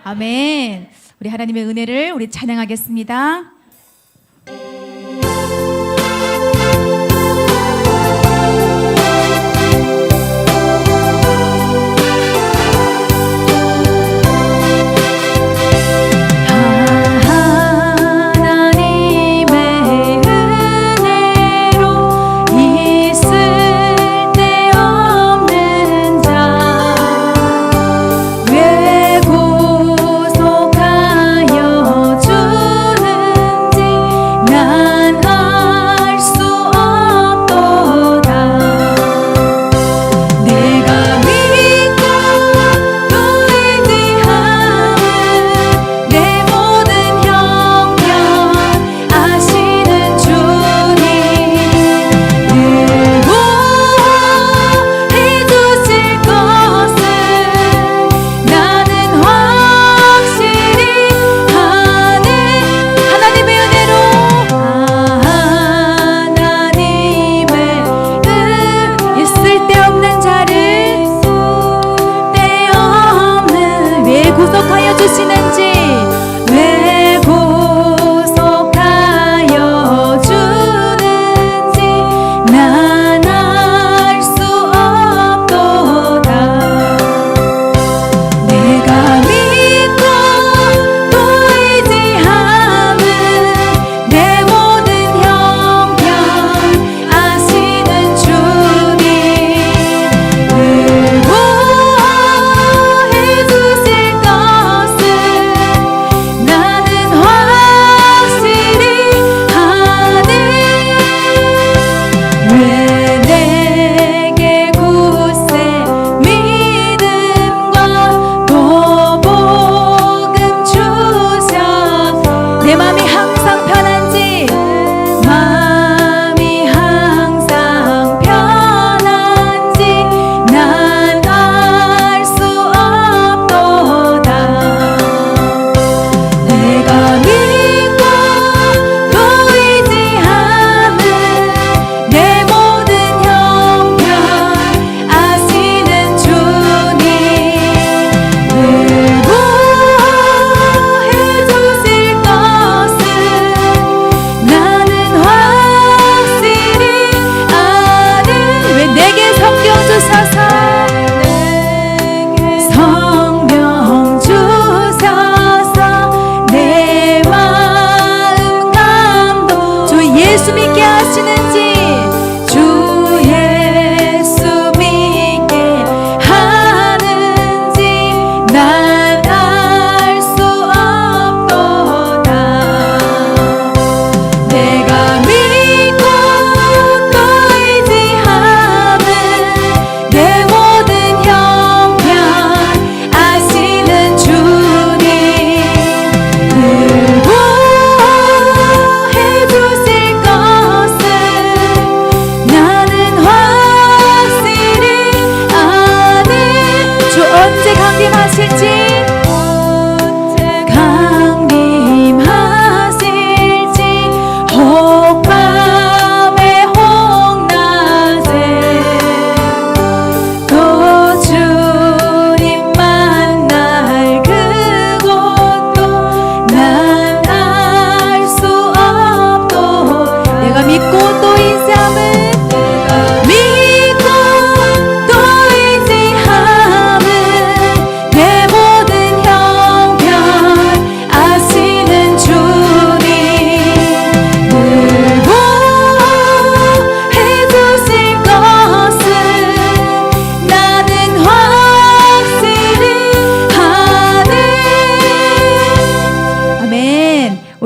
아멘. 우리 하나님의 은혜를 우리 찬양하겠습니다.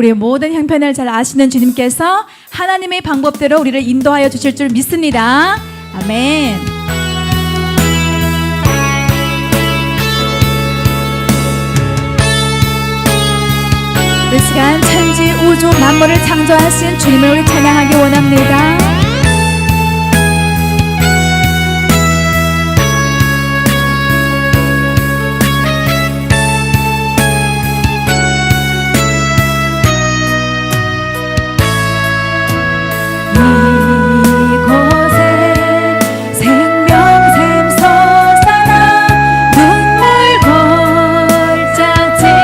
우리의 모든 형편을 잘 아시는 주님께서 하나님의 방법대로 우리를 인도하여 주실 줄 믿습니다. 아멘. 이 시간 천지 우주 만물을 창조하신 주님을 우리 찬양하기 원합니다. 생명샘 솟아나 눈물 골짜기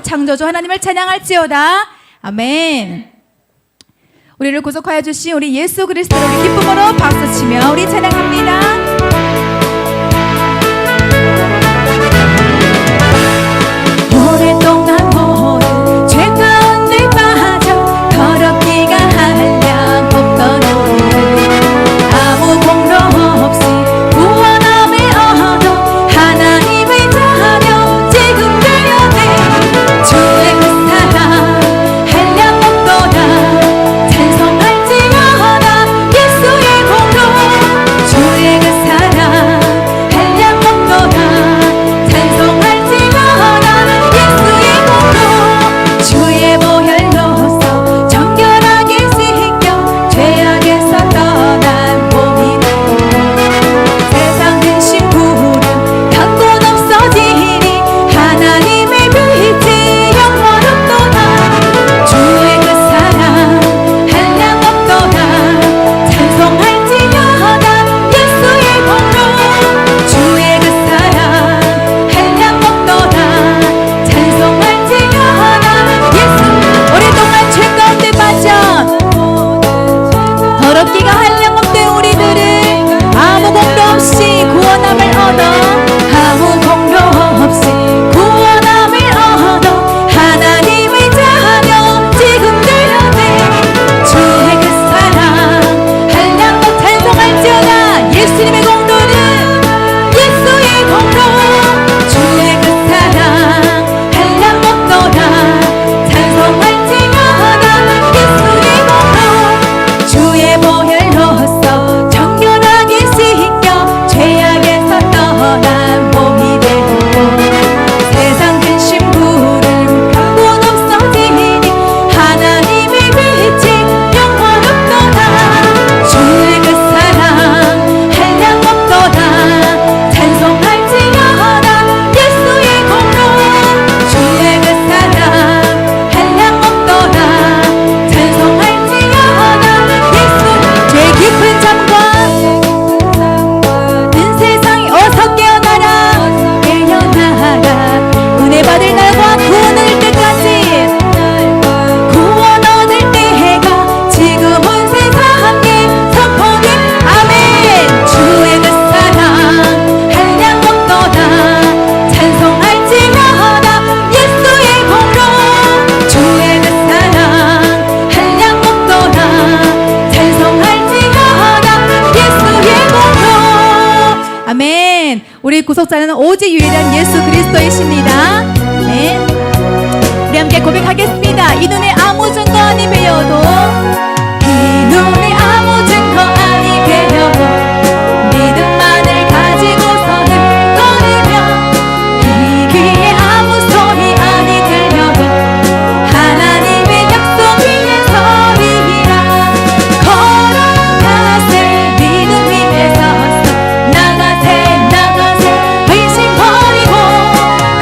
창조주 하나님을 찬양할지어다. 아멘. 우리를 구속하여 주신 우리 예수 그리스도를 우리 기쁨으로 박수치며 우리 찬양합니다. 오랫동안 모든 죄 가운데 빠져 더럽기가 한량 없던 우리를 아무 공로 없이 구원함을 얻어 하나님의 자녀 지금 되려네. 주의 그 사랑 한량 없도다. 찬송할지어다 예수의 공로. 주의 그 사랑 한량 없도다. 주의 보혈로서 정결하게 씻겨 죄악에서 떠난 몸이 되고 세상 근심 부름 강권 없어지니 하나님의 빛이 영원없도다. 주의 그 사랑 한량 없도다. 찬송할지어다 예수의 공로. 주의 그 사랑 한량 없도다. 찬송할지어다 오랫동안 죄 가운데 빠져 더럽기가 한량없던 우리들을 아무 공로 없이 구원함을 얻어 아무 공로 없이 구원함을 얻어 하나님의 자녀 지금 되려네. 주의 그 사랑 한량없 찬송할지어다 예수님의 공로는 예수의 공로. 주의 그 사랑 한량없도다. 주의 보혈로서 정결하게 씻겨 죄악에서 떠난 몸이 되고 세상 근심 부름 강권 없어지니 하나님의 빛이 영원없도다. 주의 그 사랑 한량없도다. 찬송할지어다 예수의 공로. 주의 그 사랑 한량없도다. 죄 깊은 잠과 든 세상이 어서 깨어나라. 깨어나라. 은혜 받을 날과 구원을 때까지 구원 얻을 때가 지금은 세상에 선포해. 아멘. 주의 그 사랑 한량없도다. 찬송할지어다 예수의 공로. 주의 그 사랑 한량없도다. 아멘. 우리 구속자는 오직 유일한 예수 그리스도이십니다. 아멘. 우리 함께 고백하겠습니다. 이 눈에 아무 증거 아니 배워도 이 눈에 아무 증거 아니 배워도 믿음만을 가지고서는 걸으며 이 귀에 아무 소리 아니 들려도 하나님의 약속 위에 서리라. 걸어가세 믿음 위에 서서 나가세 의심 버리고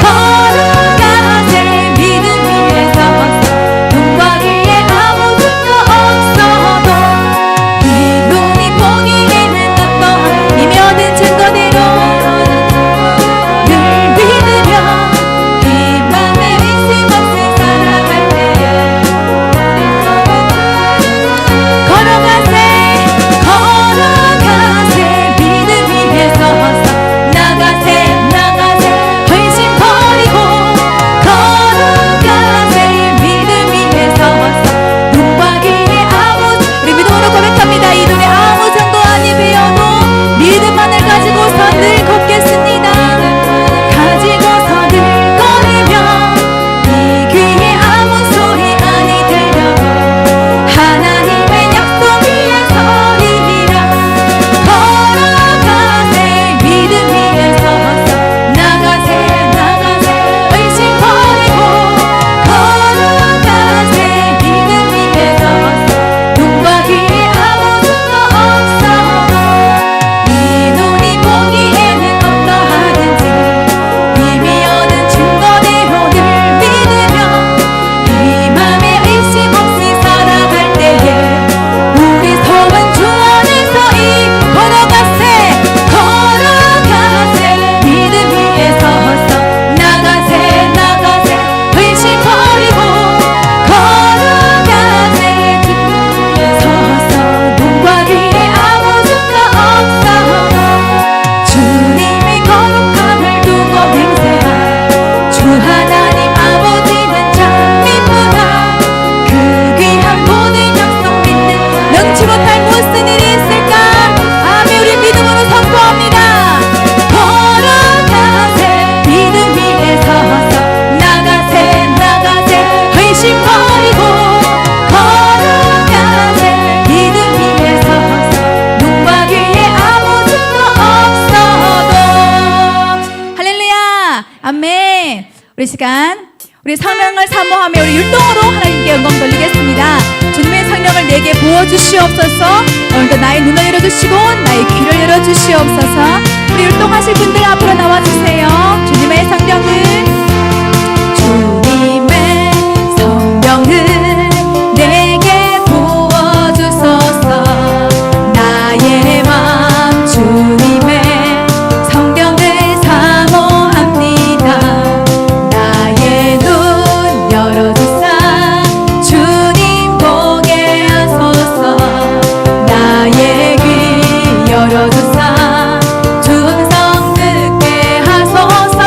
걸어가세 믿음 위에 서서 우리 시간 우리 성령을 사모하며 우리 율동으로 하나님께 영광 돌리겠습니다. 주님의 성령을 내게 부어주시옵소서. 오늘도 나의 눈을 열어주시고 나의 귀를 열어주시옵소서. 우리 율동하실 분들 앞으로 나와주세요. 주님의 성령을 내게 부어주소서. 나의 맘 주님의 성령을 사모합니다. 나의 눈 열어주사 주님 보게 하소서. 나의 귀 열어주사 주 음성 듣게 하소서.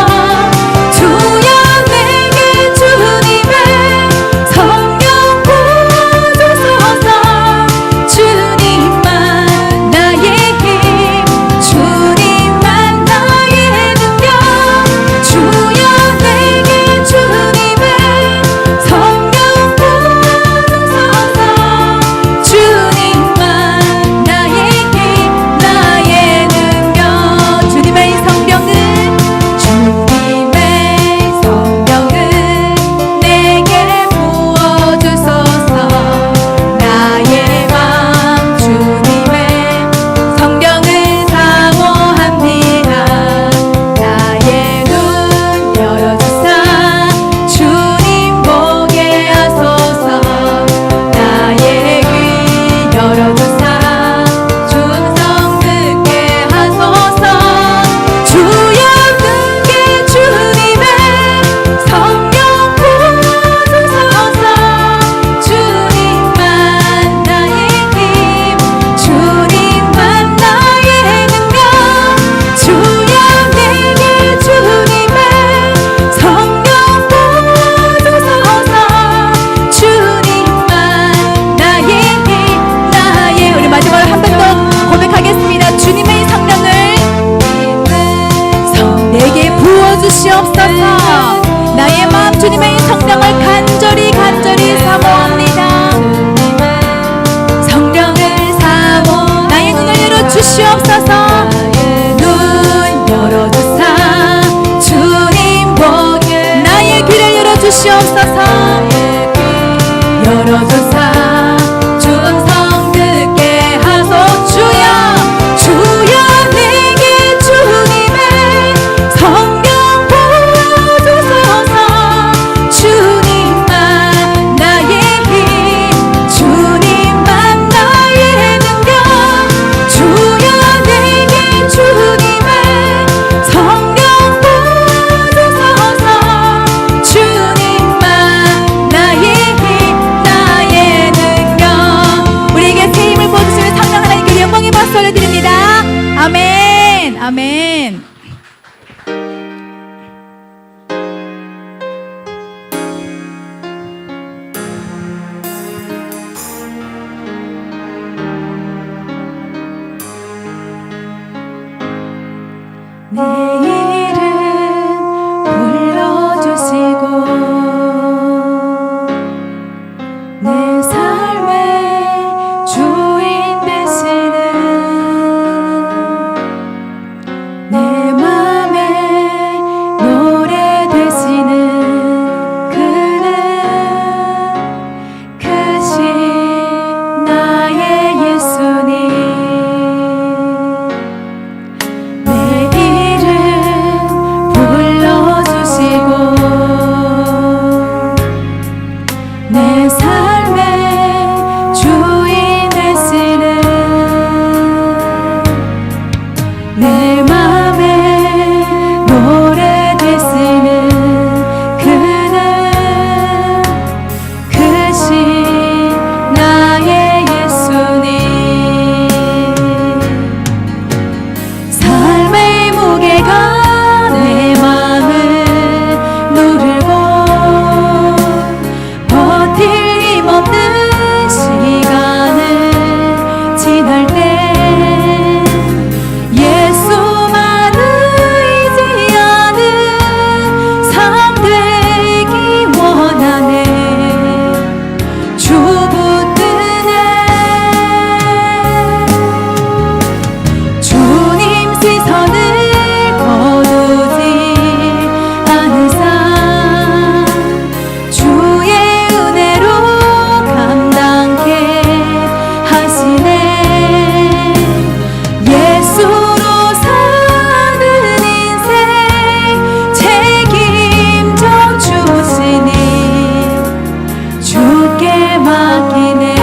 주께 맡기네.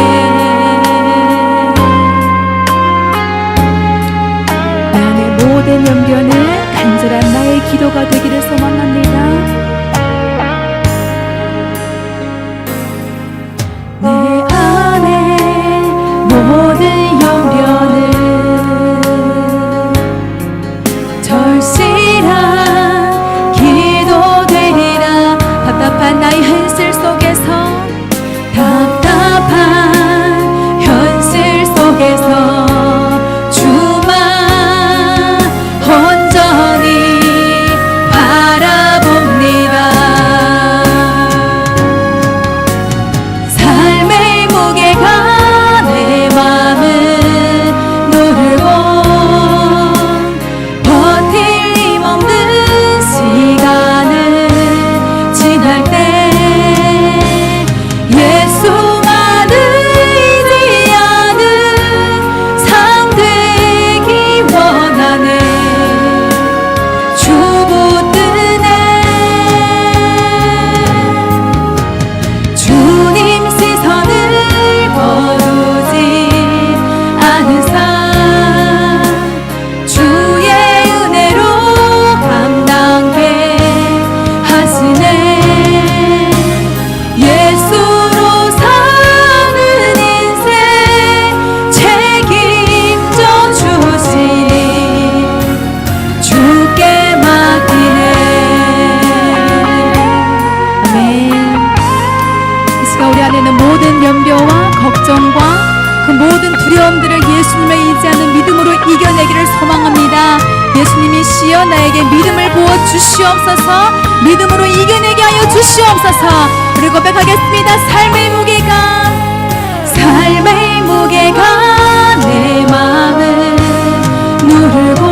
나의 모든 연변은 간절한 나의 기도가 되기를 소망합니다. 내 안에 모든 연변은 절실한 기도되리라. 답답한 나의 현실 속에서, 답답한 현실 속에서 주만 온전히 바라봅니다. 삶의 무게가 내 맘을 누르고 버틸 힘 없는 시간을 지날 때 예수만 의지하는 삶 되기 원하네. 주붙드네. 주님 시선을 거두지 않은 삶, 주의 은혜로 감당케 하시네. 예수로 사는 인생 책임져 주시니 주께 맡기네. 아멘. 이 시간 우리 안에 있는 모든 연병과 걱정과 그 모든 두려움들을 예수님을 의지하는 믿음으로 이겨내기를 소망합니다. 예수님이 시여 나에게 믿음을 부어 주시옵소서. 믿음으로 이겨내게 하여 주시옵소서. 우리 고백하겠습니다. 삶의 무게가 내 마음을 누르고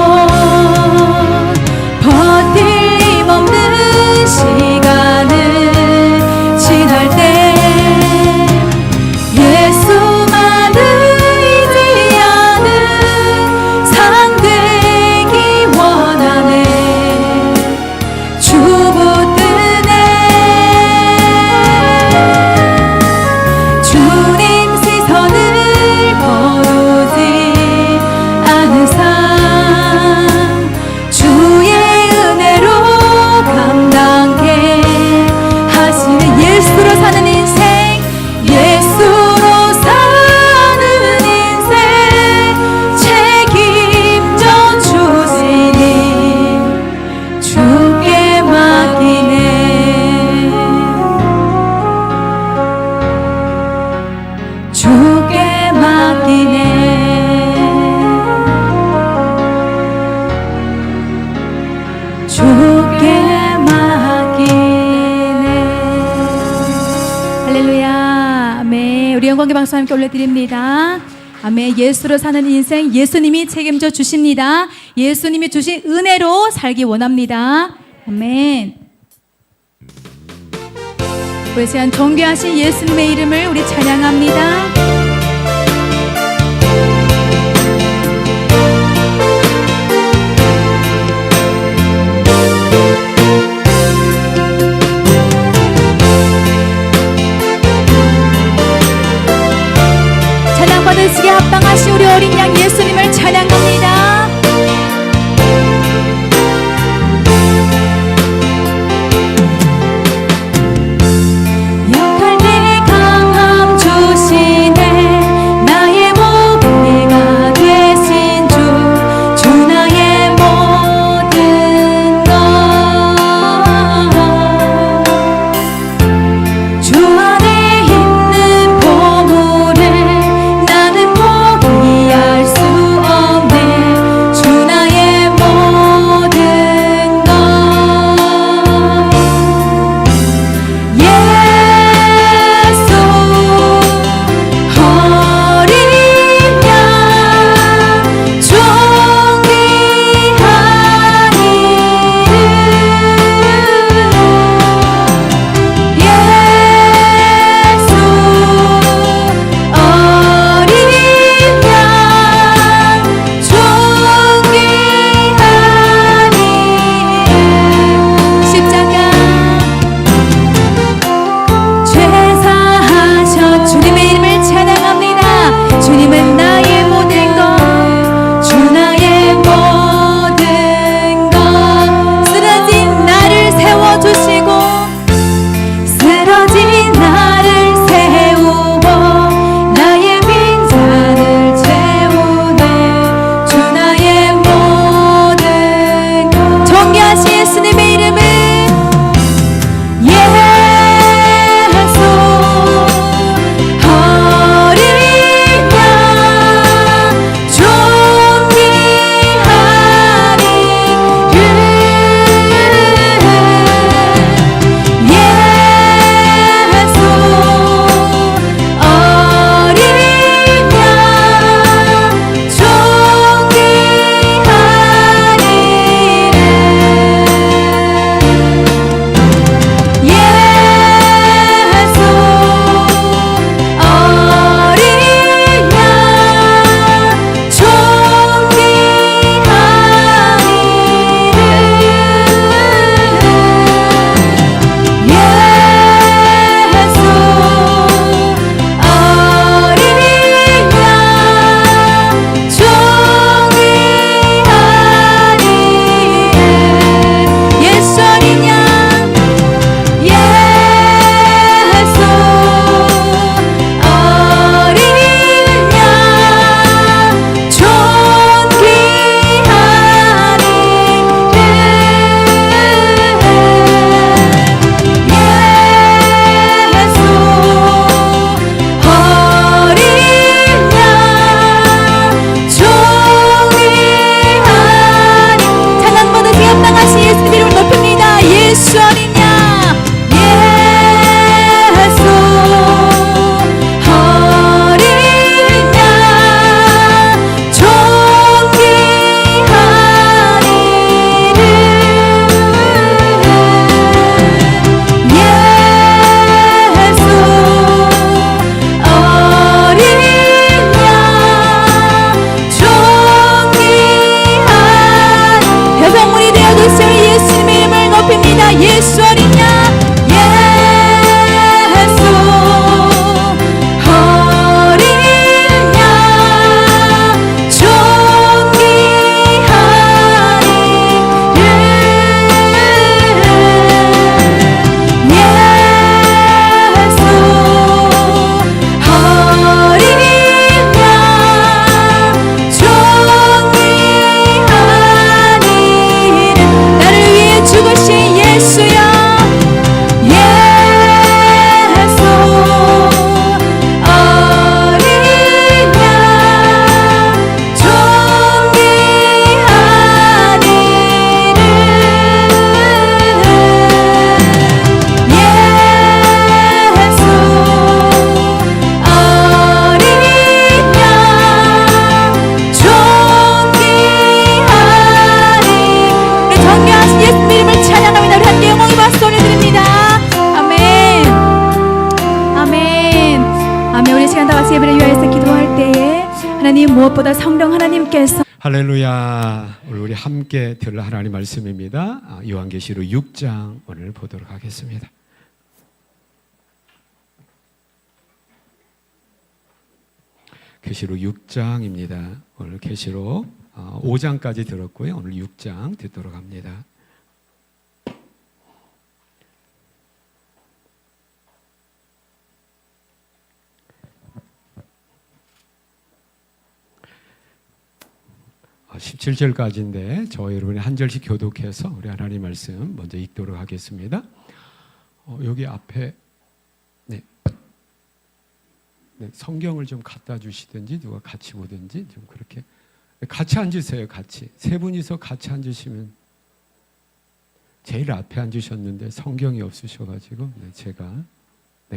버틸 힘 없는 시간을 지날 때 예수만 의지하는 삶 되기 원하네. 주 붙드네. 주님 시선을 거두지 않은 삶, 주의 은혜로 감당케 하시는 예수로 사는 인생, 예수로 사는 인생 책임져 주시니 주께 맡기네. 주께 맡기네. 주께 맡기네. 할렐루야. 아멘. 우리 영광의 방송 함께 올려드립니다. 아멘. 예수로 사는 인생 예수님이 책임져 주십니다. 예수님이 주신 은혜로 살기 원합니다. 아멘. 우리 시간 존귀하신 예수님의 이름을 우리 찬양합니다. 찬양받으시기에 합당하신 우리 어린 양 예수님을 찬양합니다. 약할 때 강함 주시네. 나의 무게가 되신 주, 주 나의 모든 것. 주 안에 있는 보물을 나는 포기할 수 이 시간 다 같이 예배를 위하여서 기도할 때에 하나님 무엇보다 성령 하나님께서 할렐루야. 오늘 우리 함께 들을 하나님 말씀입니다. 요한계시록 6장 오늘 보도록 하겠습니다. 계시록 6장입니다. 오늘 계시록 5장까지 들었고요. 오늘 6장 듣도록 합니다. 아, 17절까지인데 저와 여러분이 한 절씩 교독해서 우리 하나님 말씀 먼저 읽도록 하겠습니다. 여기 앞에 성경을 좀 갖다 주시든지 누가 같이 보든지 좀 그렇게 같이 앉으세요. 같이 세 분이서 같이 앉으시면 제일 앞에 앉으셨는데 성경이 없으셔가지고 제가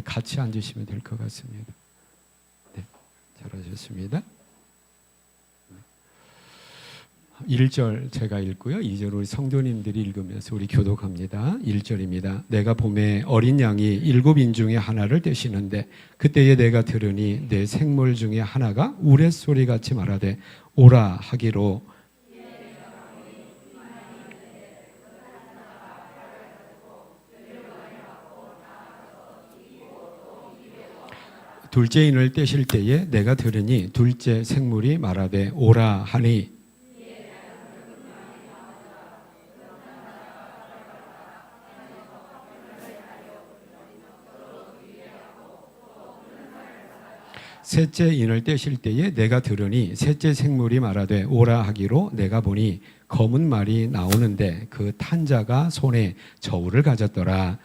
같이 앉으시면 될 것 같습니다. 잘하셨습니다. 1절 제가 읽고요. 2절 우리 성도님들이 읽으면서 우리 교독합니다. 1절입니다. 내가 봄에 어린 양이 7인 중에 하나를 떼시는데 그때에 내가 들으니 내 생물 중에 하나가 우레소리같이 말하되 오라 하기로 둘째 인을 떼실 때에 내가 들으니 둘째 생물이 말하되 오라 하니 셋째 인을 떼실 때에 내가 들으니 셋째 생물이 말하되 오라 하기로 내가 보니 검은 말이 나오는데 그 탄 자가 손에 저울을 가졌더라.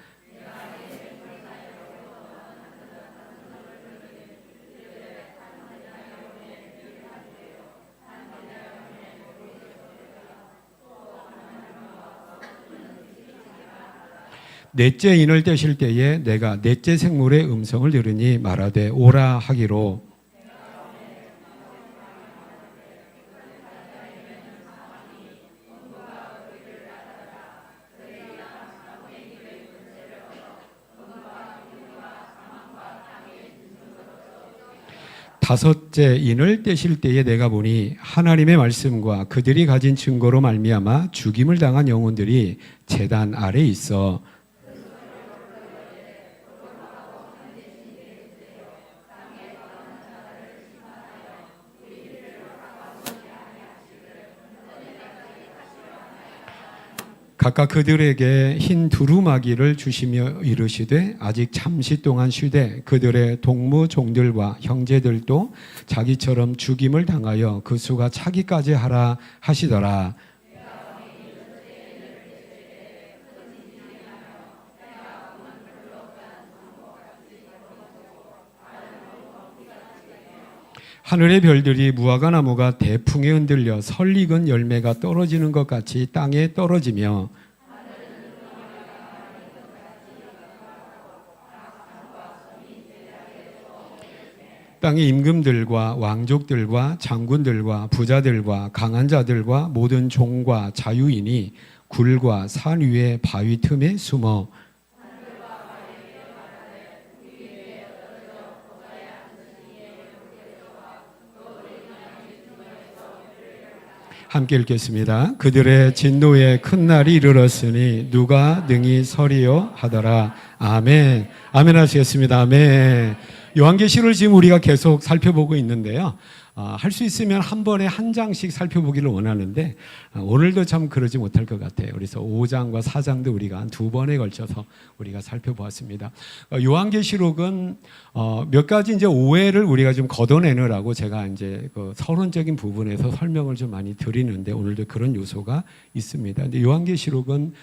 넷째 인을 떼실 때에 내가 넷째 생물의 음성을 들으니 말하되 오라 하기로 다섯째 인을 떼실 때에 내가 보니 하나님의 말씀과 그들이 가진 증거로 말미암아 죽임을 당한 영혼들이 제단 아래 있어 각각 그들에게 흰 두루마기를 주시며 이르시되 아직 잠시 동안 쉬되 그들의 동무 종들과 형제들도 자기처럼 죽임을 당하여 그 수가 차기까지 하라 하시더라. 하늘의 별들이 무화과 나무가 대풍에 흔들려 설익은 열매가 떨어지는 것 같이 땅에 떨어지며 땅의 임금들과 왕족들과 장군들과 부자들과 강한 자들과 모든 종과 자유인이 굴과 산 위의 바위 틈에 숨어 함께 읽겠습니다. 그들의 진노의 큰 날이 이르렀으니 누가 능히 서리요 하더라. 아멘. 아멘 하시겠습니다. 아멘. 요한계시를 지금 우리가 계속 살펴보고 있는데요. 할 수 있으면 한 번에 한 장씩 살펴보기를 원하는데 오늘도 참 그러지 못할 것 같아요. 그래서 5장과 4장도 우리가 한 두 번에 걸쳐서 우리가 살펴보았습니다. 요한계시록은 몇 가지 이제 오해를 우리가 좀 걷어내느라고 제가 이제 그 서론적인 부분에서 설명을 좀 많이 드리는데 오늘도 그런 요소가 있습니다. 근데 요한계시록은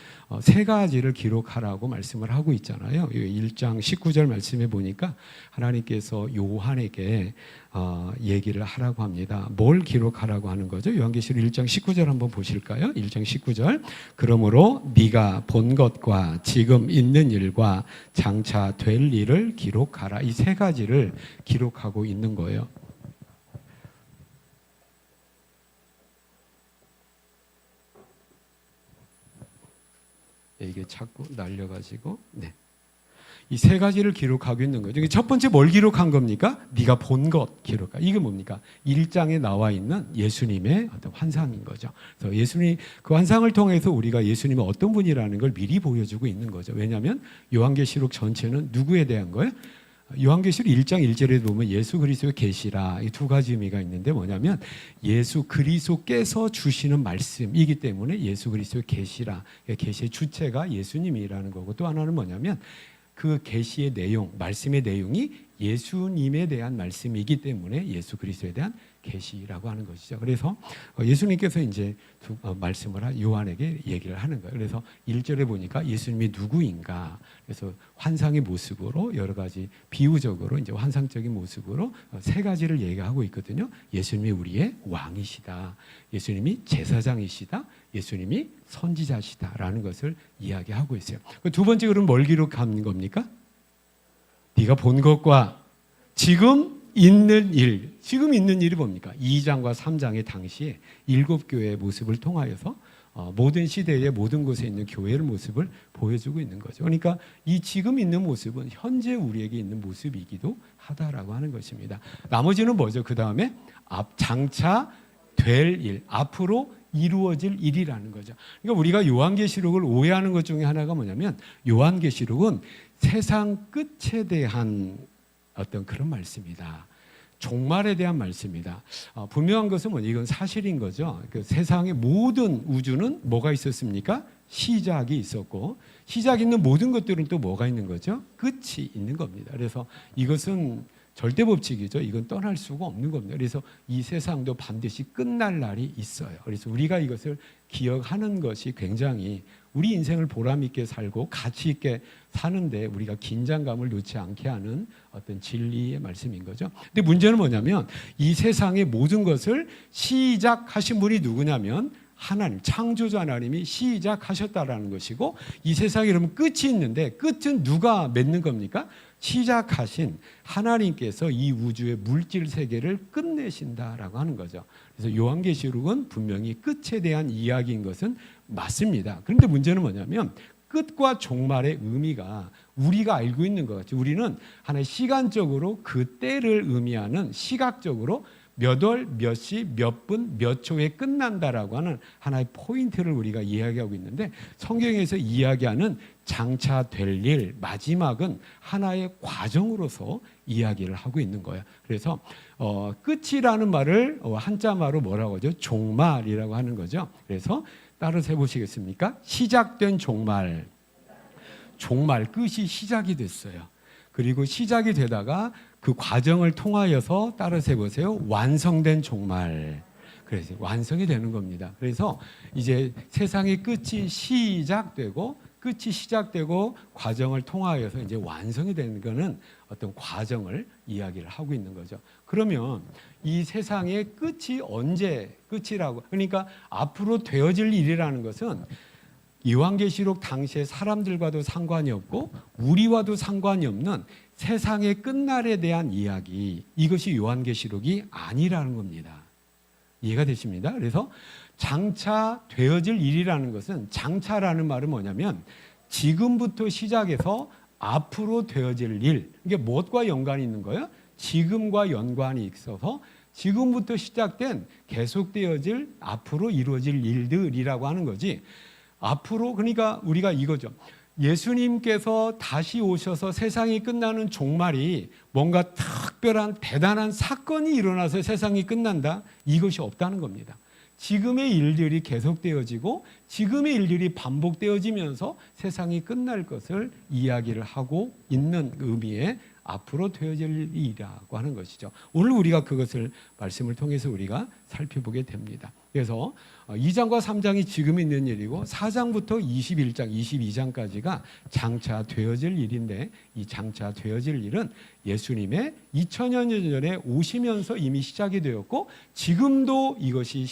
세 가지를 기록하라고 말씀을 하고 있잖아요. 1장 19절 말씀에 보니까 하나님께서 요한에게 얘기를 하라고 합니다. 뭘 기록하라고 하는 거죠? 요한계시록 1장 19절 한번 보실까요? 1장 19절. 그러므로 네가 본 것과 지금 있는 일과 장차 될 일을 기록하라. 이 세 가지를 기록하고 있는 거예요. 이게 자꾸 날려가지고 이 세 가지를 기록하고 있는 거죠. 첫 번째 뭘 기록한 겁니까? 네가 본 것 기록하. 이게 뭡니까? 1장에 나와 있는 예수님의 어떤 환상인 거죠. 그래서 예수님 그 환상을 통해서 우리가 예수님이 어떤 분이라는 걸 미리 보여주고 있는 거죠. 왜냐하면 요한계시록 전체는 누구에 대한 거예요? 요한계시록 1장 1절에 보면 예수 그리스도의 계시라 이 두 가지 의미가 있는데 뭐냐면 예수 그리스도께서 주시는 말씀이기 때문에 예수 그리스도의 계시라 계시의 주체가 예수님이라는 거고 또 하나는 뭐냐면 그 계시의 내용, 말씀의 내용이 예수님에 대한 말씀이기 때문에 예수 그리스도에 대한 계시라고 하는 것이죠. 그래서 예수님께서 이제 말씀을 요한에게 얘기를 하는 거예요. 그래서 1절에 보니까 예수님이 누구인가? 그래서 환상의 모습으로 여러 가지 비유적으로 이제 환상적인 모습으로 세 가지를 얘기하고 있거든요. 예수님이 우리의 왕이시다. 예수님이 제사장이시다. 예수님이 선지자시다라는 것을 이야기하고 있어요. 두 번째 그럼 뭘 기록한 겁니까? 네가 본 것과 지금 있는 일, 지금 있는 일이 뭡니까? 2장과 3장의 당시에 7교회의 모습을 통하여서 모든 시대의 모든 곳에 있는 교회의 모습을 보여주고 있는 거죠. 그러니까 이 지금 있는 모습은 현재 우리에게 있는 모습이기도 하다라고 하는 것입니다. 나머지는 뭐죠? 그 다음에 장차 될 일, 앞으로 이루어질 일이라는 거죠. 그러니까 우리가 요한계시록을 오해하는 것 중에 하나가 뭐냐면 요한계시록은 세상 끝에 대한 어떤 그런 말씀이다. 종말에 대한 말씀이다. 분명한 것은 뭐냐? 이건 사실인 거죠. 그 세상의 모든 우주는 뭐가 있었습니까? 시작이 있었고 시작 있는 모든 것들은 또 뭐가 있는 거죠? 끝이 있는 겁니다. 그래서 이것은 절대 법칙이죠. 이건 떠날 수가 없는 겁니다. 그래서 이 세상도 반드시 끝날 날이 있어요. 그래서 우리가 이것을 기억하는 것이 굉장히 우리 인생을 보람 있게 살고 가치 있게 사는데 우리가 긴장감을 놓지 않게 하는 어떤 진리의 말씀인 거죠. 근데 문제는 뭐냐면 이 세상의 모든 것을 시작하신 분이 누구냐면 하나님, 창조자 하나님이 시작하셨다라는 것이고 이 세상에 그러면 끝이 있는데 끝은 누가 맺는 겁니까? 시작하신 하나님께서 이 우주의 물질 세계를 끝내신다라고 하는 거죠. 그래서 요한계시록은 분명히 끝에 대한 이야기인 것은 맞습니다. 그런데 문제는 뭐냐면 끝과 종말의 의미가 우리가 알고 있는 것 같이 우리는 하나의 시간적으로 그 때를 의미하는 시각적으로 몇 월, 몇 시, 몇 분, 몇 초에 끝난다라고 하는 하나의 포인트를 우리가 이야기하고 있는데 성경에서 이야기하는 장차 될 일, 마지막은 하나의 과정으로서 이야기를 하고 있는 거예요. 그래서 끝이라는 말을 한자마로 뭐라고 하죠? 종말이라고 하는 거죠. 그래서 따라서 해보시겠습니까? 시작된 종말, 끝이 시작이 됐어요. 그리고 시작이 되다가 그 과정을 통하여서 따라서 해보세요. 완성된 종말. 그래서 완성이 되는 겁니다. 그래서 이제 세상의 끝이 시작되고 과정을 통하여서 이제 완성이 되는 거는 어떤 과정을 이야기를 하고 있는 거죠. 그러면 이 세상의 끝이 언제 끝이라고? 그러니까 앞으로 되어질 일이라는 것은 요한계시록 당시에 사람들과도 상관이 없고 우리와도 상관이 없는 세상의 끝날에 대한 이야기, 이것이 요한계시록이 아니라는 겁니다. 이해가 되십니다? 그래서 장차 되어질 일이라는 것은 장차라는 말은 뭐냐면 지금부터 시작해서 앞으로 되어질 일, 이게 무엇과 연관이 있는 거예요? 지금과 연관이 있어서 지금부터 시작된 계속되어질 앞으로 이루어질 일들이라고 하는 거지. 앞으로 그러니까 우리가 이거죠. 예수님께서 다시 오셔서 세상이 끝나는 종말이 뭔가 특별한 대단한 사건이 일어나서 세상이 끝난다? 이것이 없다는 겁니다. 지금의 일들이 계속되어지고 지금의 일들이 반복되어지면서 세상이 끝날 것을 이야기를 하고 있는 의미의 앞으로 되어질 일이라고 하는 것이죠. 오늘 우리가 그것을 말씀을 통해서 우리가 살펴보게 됩니다. 그래서 2장과 3장이 지금 있는 일이고 4장부터 21장, 22장까지가 장차 되어질 일인데 이 장차 되어질 일은 예수님의 2000년 전에 오시면서 이미 시작이 되었고 지금도 이것이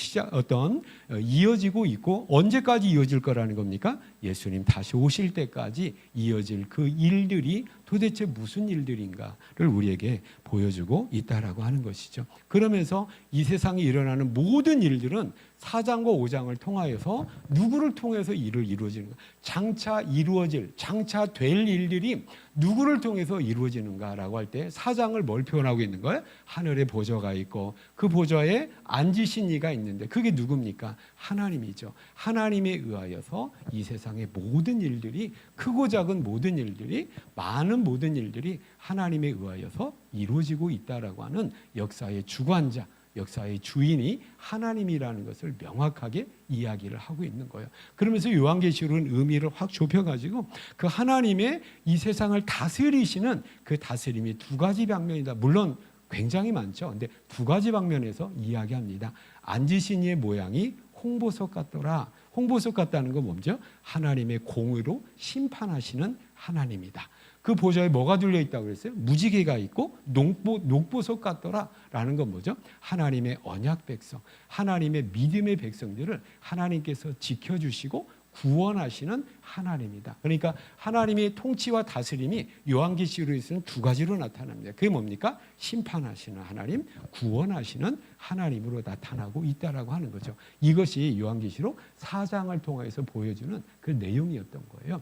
이어지고 있고 언제까지 이어질 거라는 겁니까? 예수님 다시 오실 때까지 이어질 그 일들이 도대체 무슨 일들인가를 우리에게 보여주고 있다라고 하는 것이죠. 그러면서 이 세상에 일어나는 모든 일들은 보면 4장과 5장을 통하여서 누구를 통해서 일을 이루어지는가? 장차 이루어질, 장차 될 일들이 누구를 통해서 이루어지는가라고 할 때 4장을 뭘 표현하고 있는 거예요? 하늘에 보좌가 있고 그 보좌에 앉으신 이가 있는데 그게 누굽니까? 하나님이죠. 하나님에 의하여서 이 세상의 모든 일들이, 크고 작은 모든 일들이, 많은 모든 일들이 하나님에 의하여서 이루어지고 있다라고 하는 역사의 주관자, 역사의 주인이 하나님이라는 것을 명확하게 이야기를 하고 있는 거예요. 그러면서 요한계시록은 의미를 확 좁혀가지고 그 하나님의 이 세상을 다스리시는 그 다스림이 두 가지 방면이다. 물론 굉장히 많죠. 근데 두 가지 방면에서 이야기합니다. 앉으신 이의 모양이 홍보석 같더라. 홍보석 같다는 건 뭐죠? 하나님의 공의로 심판하시는 하나님이다. 그 보좌에 뭐가 둘려 있다고 그랬어요? 무지개가 있고 녹보석 같더라라는 건 뭐죠? 하나님의 언약 백성, 하나님의 믿음의 백성들을 하나님께서 지켜주시고 구원하시는 하나님이다. 그러니까 하나님의 통치와 다스림이 요한계시록에서는 두 가지로 나타납니다. 그게 뭡니까? 심판하시는 하나님, 구원하시는 하나님으로 나타나고 있다라고 하는 거죠. 이것이 요한계시록 4장을 통해서 보여주는 그 내용이었던 거예요.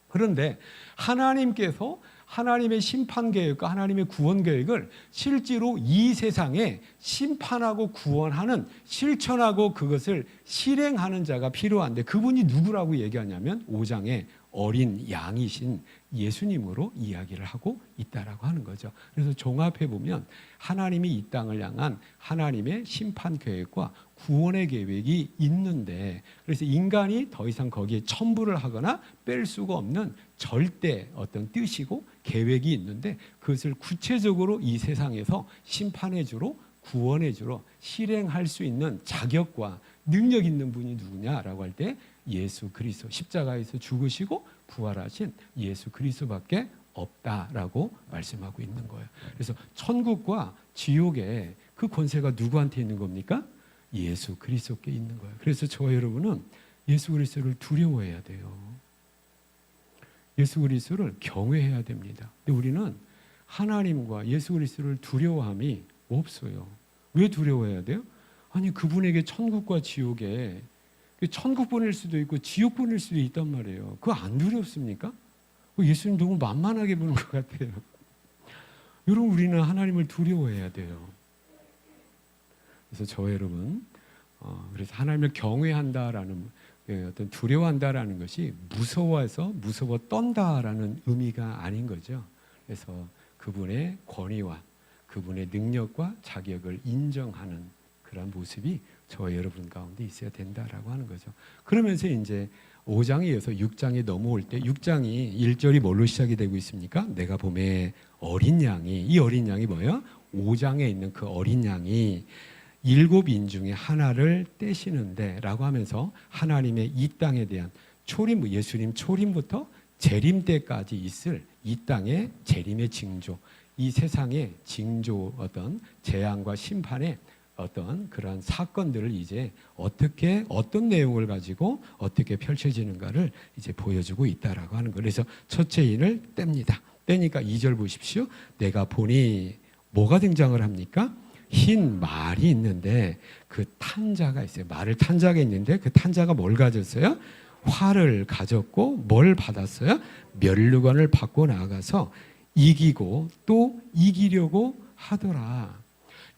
그런데 하나님께서 하나님의 심판 계획과 하나님의 구원 계획을 실제로 이 세상에 심판하고 구원하는, 실천하고 그것을 실행하는 자가 필요한데 그분이 누구라고 얘기하냐면 5장에 어린 양이신 예수님으로 이야기를 하고 있다라고 하는 거죠. 그래서 종합해 보면 하나님이 이 땅을 향한 하나님의 심판 계획과 구원의 계획이 있는데, 그래서 인간이 더 이상 거기에 첨부를 하거나 뺄 수가 없는 절대 어떤 뜻이고 계획이 있는데 그것을 구체적으로 이 세상에서 심판해 주러, 구원해 주러 실행할 수 있는 자격과 능력 있는 분이 누구냐라고 할 때 예수 그리스도, 십자가에서 죽으시고 부활하신 예수 그리스도밖에 없다라고 말씀하고 있는 거예요. 그래서 천국과 지옥의 그 권세가 누구한테 있는 겁니까? 예수 그리스도께 있는 거예요. 그래서 저와 여러분은 예수 그리스도를 두려워해야 돼요. 예수 그리스도를 경외해야 됩니다. 근데 우리는 하나님과 예수 그리스도를 두려워함이 없어요. 왜 두려워해야 돼요? 아니 그분에게 천국과 지옥에, 천국 보낼 수도 있고 지옥 보낼 수도 있단 말이에요. 그거 안 두렵습니까? 예수님 너무 만만하게 보는 것 같아요. 여러분, 우리는 하나님을 두려워해야 돼요. 그래서 저 여러분, 그래서 하나님을 경외한다라는, 어떤 두려워한다라는 것이 무서워서 무서워 떤다라는 의미가 아닌 거죠. 그래서 그분의 권위와 그분의 능력과 자격을 인정하는 그런 모습이 저와 여러분 가운데 있어야 된다라고 하는 거죠. 그러면서 이제 5장에 이어서 6장에 넘어올 때 6장이 1절이 뭘로 시작이 되고 있습니까? 내가 봄에 어린 양이, 이 어린 양이 뭐예요? 5장에 있는 그 어린 양이 7인 중에 하나를 떼시는데 라고 하면서 하나님의 이 땅에 대한 초림, 예수님 초림부터 재림 때까지 있을 이 땅의 재림의 징조, 이 세상의 징조, 어떤 재앙과 심판의 어떤 그런 사건들을 이제 어떻게, 어떤 내용을 가지고 어떻게 펼쳐지는가를 이제 보여주고 있다라고 하는 거예요. 그래서 첫째 인을 뗍니다. 떼니까 2절 보십시오. 내가 보니 뭐가 등장을 합니까? 흰 말이 있는데 그 탄자가 있어요. 말을 탄자가 있는데 그 탄자가 뭘 가졌어요? 활을 가졌고 뭘 받았어요? 면류관을 받고 나가서 이기고 또 이기려고 하더라.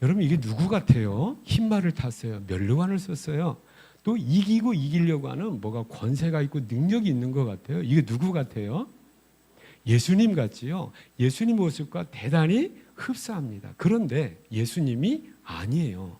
여러분, 이게 누구 같아요? 흰 말을 탔어요. 면류관을 썼어요. 또 이기고 이기려고 하는 뭐가 권세가 있고 능력이 있는 것 같아요. 이게 누구 같아요? 예수님 같지요. 예수님 모습과 대단히 흡사합니다. 그런데 예수님이 아니에요.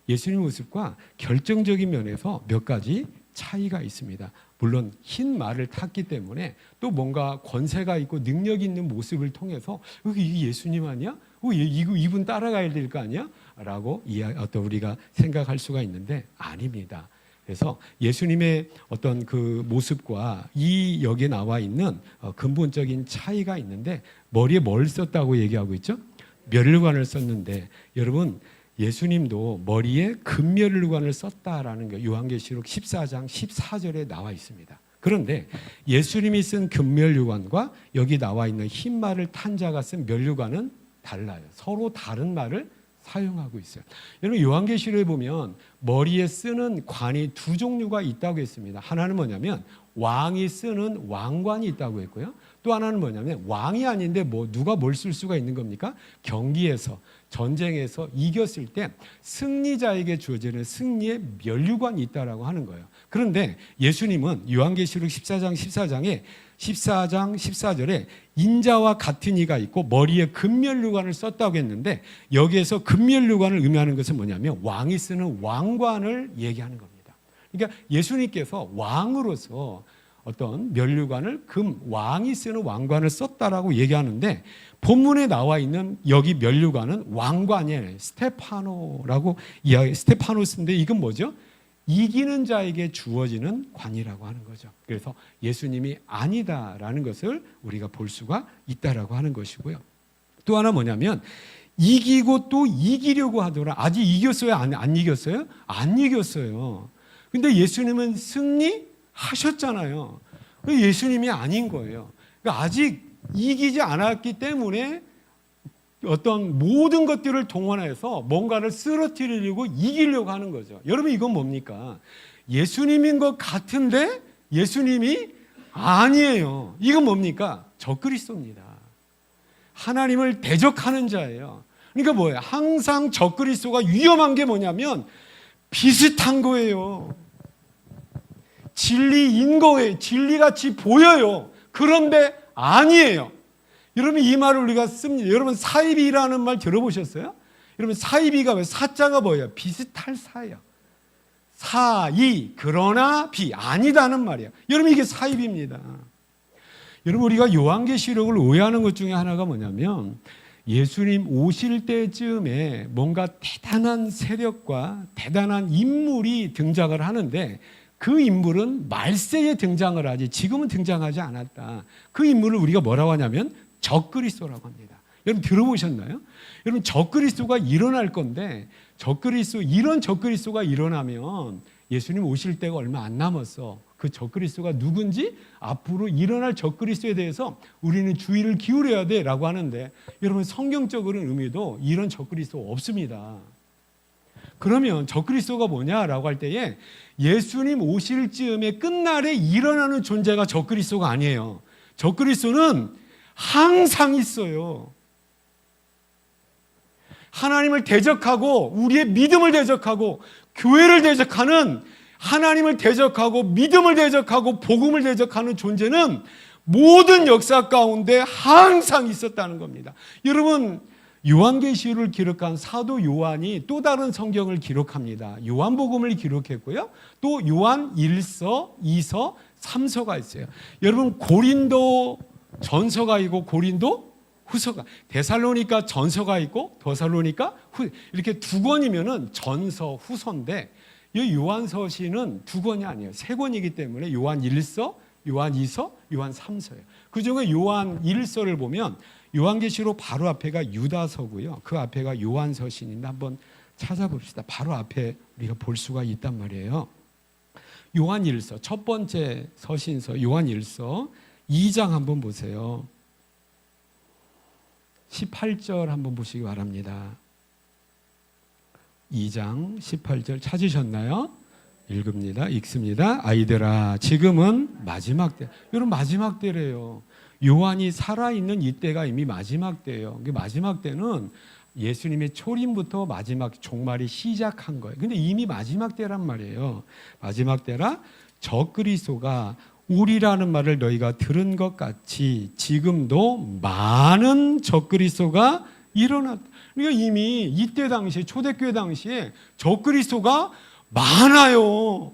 예수님 모습과 결정적인 면에서 몇 가지 차이가 있습니다. 물론 흰 말을 탔기 때문에 또 뭔가 권세가 있고 능력이 있는 모습을 통해서 이게 예수님 아니야? 이분 따라가야 될 거 아니야? 라고 어떤 우리가 생각할 수가 있는데 아닙니다. 그래서 예수님의 어떤 그 모습과 이 여기에 나와 있는 근본적인 차이가 있는데, 머리에 뭘 썼다고 얘기하고 있죠? 면류관을 썼는데, 여러분 예수님도 머리에 금면류관을 썼다라는 게 요한계시록 14장 14절에 나와 있습니다. 그런데 예수님이 쓴 금면류관과 여기 나와 있는 흰 말을 탄 자가 쓴 면류관은 달라요. 서로 다른 말을 사용하고 있어요. 여러분 요한계시록에 보면 머리에 쓰는 관이 두 종류가 있다고 했습니다. 하나는 뭐냐면 왕이 쓰는 왕관이 있다고 했고요. 또 하나는 뭐냐면 왕이 아닌데 누가 뭘 쓸 수가 있는 겁니까? 경기에서 전쟁에서 이겼을 때 승리자에게 주어지는 승리의 면류관이 있다라고 하는 거예요. 그런데 예수님은 요한계시록 14장 14절에 인자와 같은 이가 있고 머리에 금면류관을 썼다고 했는데 여기에서 금면류관을 의미하는 것은 뭐냐면 왕이 쓰는 왕관을 얘기하는 겁니다. 그러니까 예수님께서 왕으로서 어떤 면류관을 왕이 쓰는 왕관을 썼다라고 얘기하는데 본문에 나와 있는 여기 면류관은 왕관이에요. 스테파노라고 스테파노스인데 이건 뭐죠? 이기는 자에게 주어지는 관이라고 하는 거죠. 그래서 예수님이 아니다라는 것을 우리가 볼 수가 있다라고 하는 것이고요. 또 하나 뭐냐면 이기고 또 이기려고 하더라. 아직 이겼어요? 안 이겼어요? 안 이겼어요. 근데 예수님은 승리하셨잖아요. 예수님이 아닌 거예요. 그러니까 아직 이기지 않았기 때문에 어떤 모든 것들을 동원해서 뭔가를 쓰러뜨리려고 이기려고 하는 거죠. 여러분 이건 뭡니까? 예수님인 것 같은데 예수님이 아니에요. 이건 뭡니까? 적그리스도입니다. 하나님을 대적하는 자예요. 그러니까 뭐예요? 항상 적그리스도가 위험한 게 뭐냐면 비슷한 거예요. 진리인 거예요. 진리같이 보여요. 그런데 아니에요. 여러분 이 말을 우리가 씁니다. 여러분 사이비라는 말 들어보셨어요? 여러분 사이비가 왜 사자가 뭐예요? 비슷할 사예요. 사이 그러나 비 아니다는 말이에요. 여러분 이게 사이비입니다. 여러분 우리가 요한계시록을 오해하는 것 중에 하나가 뭐냐면 예수님 오실 때쯤에 뭔가 대단한 세력과 대단한 인물이 등장을 하는데 그 인물은 말세에 등장을 하지 지금은 등장하지 않았다. 그 인물을 우리가 뭐라고 하냐면 적그리스도라고 합니다. 여러분 들어보셨나요? 여러분 적그리스도가 일어날 건데 이런 적그리스도가 일어나면 예수님 오실 때가 얼마 안 남았어. 그 적그리스도가 누군지 앞으로 일어날 적그리스도에 대해서 우리는 주의를 기울여야 돼라고 하는데 여러분 성경적으로는 의미도 이런 적그리스도 없습니다. 그러면 적그리스도가 뭐냐라고 할 때에 예수님 오실 즈음에 끝날에 일어나는 존재가 적그리스도가 아니에요. 적그리스도는 항상 있어요. 하나님을 대적하고 우리의 믿음을 대적하고 교회를 대적하는 하나님을 대적하고 믿음을 대적하고 복음을 대적하는 존재는 모든 역사 가운데 항상 있었다는 겁니다. 여러분 요한계시록을 기록한 사도 요한이 또 다른 성경을 기록합니다. 요한복음을 기록했고요. 또 요한 1서, 2서, 3서가 있어요. 여러분 고린도 전서가 있고 고린도 후서가 데살로니가 전서가 있고 데살로니가 후 이렇게 두 권이면은 전서 후서인데 이 요한서시는 두 권이 아니에요. 세 권이기 때문에 요한 1서, 요한 2서, 요한 3서예요. 그중에 요한 1서를 보면 요한계시록 바로 앞에가 유다서고요. 그 앞에가 요한서신인데 한번 찾아봅시다. 바로 앞에 우리가 볼 수가 있단 말이에요. 요한 1서 첫 번째 서신서 요한 1서 2장 한번 보세요. 18절 한번 보시기 바랍니다. 2장 18절 찾으셨나요? 읽습니다. 아이들아 지금은 마지막 때. 여러분 마지막 때래요. 요한이 살아있는 이때가 이미 마지막 때예요. 그 마지막 때는 예수님의 초림부터 마지막 종말이 시작한 거예요. 근데 이미 마지막 때란 말이에요. 마지막 때라 적그리스도가 우리라는 말을 너희가 들은 것 같이 지금도 많은 적그리스도가 일어났다. 그러니까 이미 이때 당시에 초대교회 당시에 적그리스도가 많아요.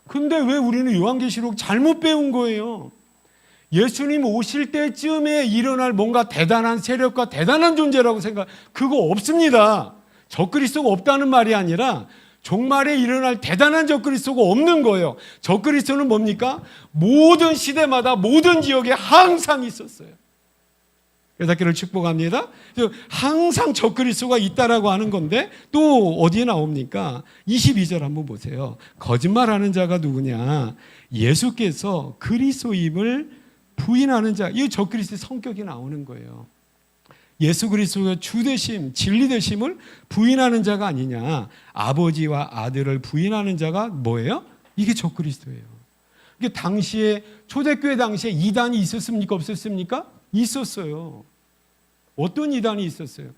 근데 왜 우리는 요한계시록 잘못 배운 거예요? 예수님 오실 때쯤에 일어날 뭔가 대단한 세력과 대단한 존재라고 그거 없습니다. 적그리스도가 없다는 말이 아니라 종말에 일어날 대단한 적그리스도가 없는 거예요. 적그리스도는 뭡니까? 모든 시대마다 모든 지역에 항상 있었어요. 여닫기를 축복합니다. 항상 적그리스도가 있다라고 하는 건데 또 어디에 나옵니까? 22절 한번 보세요. 거짓말하는 자가 누구냐? 예수께서 그리스도임을 부인하는 자. 이 적그리스도의 성격이 나오는 거예요. 예수 그리스도의 주 되심, 진리 되심을 부인하는 자가 아니냐. 아버지와 아들을 부인하는 자가 뭐예요? 이게 적그리스도예요. 이게 당시에 초대교회 당시에 이단이 있었습니까? 없었습니까? 있었어요. 어떤 이단이 있었어요?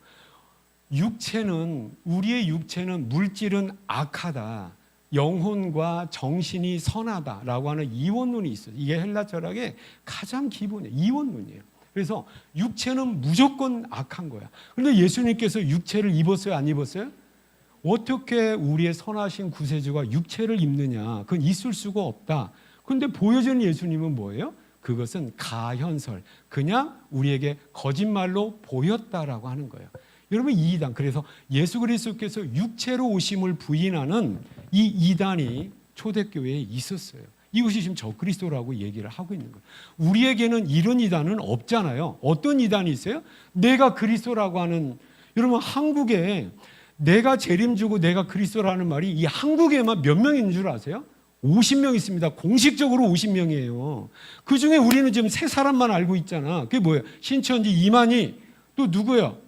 우리의 육체는 물질은 악하다. 영혼과 정신이 선하다라고 하는 이원론이 있어요. 이게 헬라 철학의 가장 기본이에요. 이원론이에요. 그래서 육체는 무조건 악한 거야. 그런데 예수님께서 육체를 입었어요? 안 입었어요? 어떻게 우리의 선하신 구세주가 육체를 입느냐? 그건 있을 수가 없다. 그런데 보여주는 예수님은 뭐예요? 그것은 가현설, 그냥 우리에게 거짓말로 보였다라고 하는 거예요. 여러분, 이 이단, 그래서 예수 그리스도께서 육체로 오심을 부인하는 이 이단이 초대교회에 있었어요. 이것이 지금 적그리스도라고 얘기를 하고 있는 거예요. 우리에게는 이런 이단은 없잖아요. 어떤 이단이 있어요? 내가 그리스도라고 하는, 여러분 한국에 내가 재림주고 내가 그리스도라는 말이 이 한국에만 몇 명 있는 줄 아세요? 50명 있습니다. 공식적으로 50명이에요. 그 중에 우리는 지금 세 사람만 알고 있잖아. 그게 뭐예요? 신천지 이만희, 또 누구요?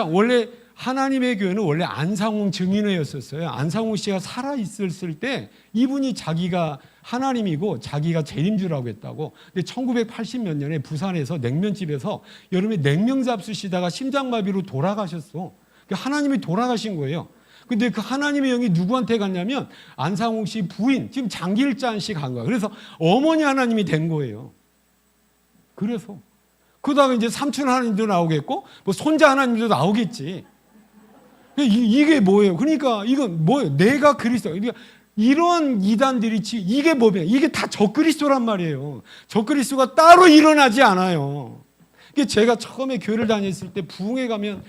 원래 하나님의 교회는 원래 안상홍 증인회였었어요. 안상홍 씨가 살아있었을 때 이분이 자기가 하나님이고 자기가 재림주라고 했다고. 근데 1980몇 년에 부산에서 냉면집에서 여름에 냉면 잡수시다가 심장마비로 돌아가셨어. 하나님이 돌아가신 거예요. 근데 그 하나님의 영이 누구한테 갔냐면 안상홍 씨 부인, 지금 장길잔 씨 간 거야. 그래서 어머니 하나님이 된 거예요. 그래서 그러다가 이제 삼촌 하나님도 나오겠고 뭐 손자 하나님도 나오겠지. 이게 뭐예요? 그러니까 이건 뭐예요? 내가 그리스도. 그러니까 이런 이단들이 이게 뭐냐? 이게 다 적그리스도란 말이에요. 적그리스도가 따로 일어나지 않아요. 이게 제가 처음에 교회를 다녔을 때 부흥회 가면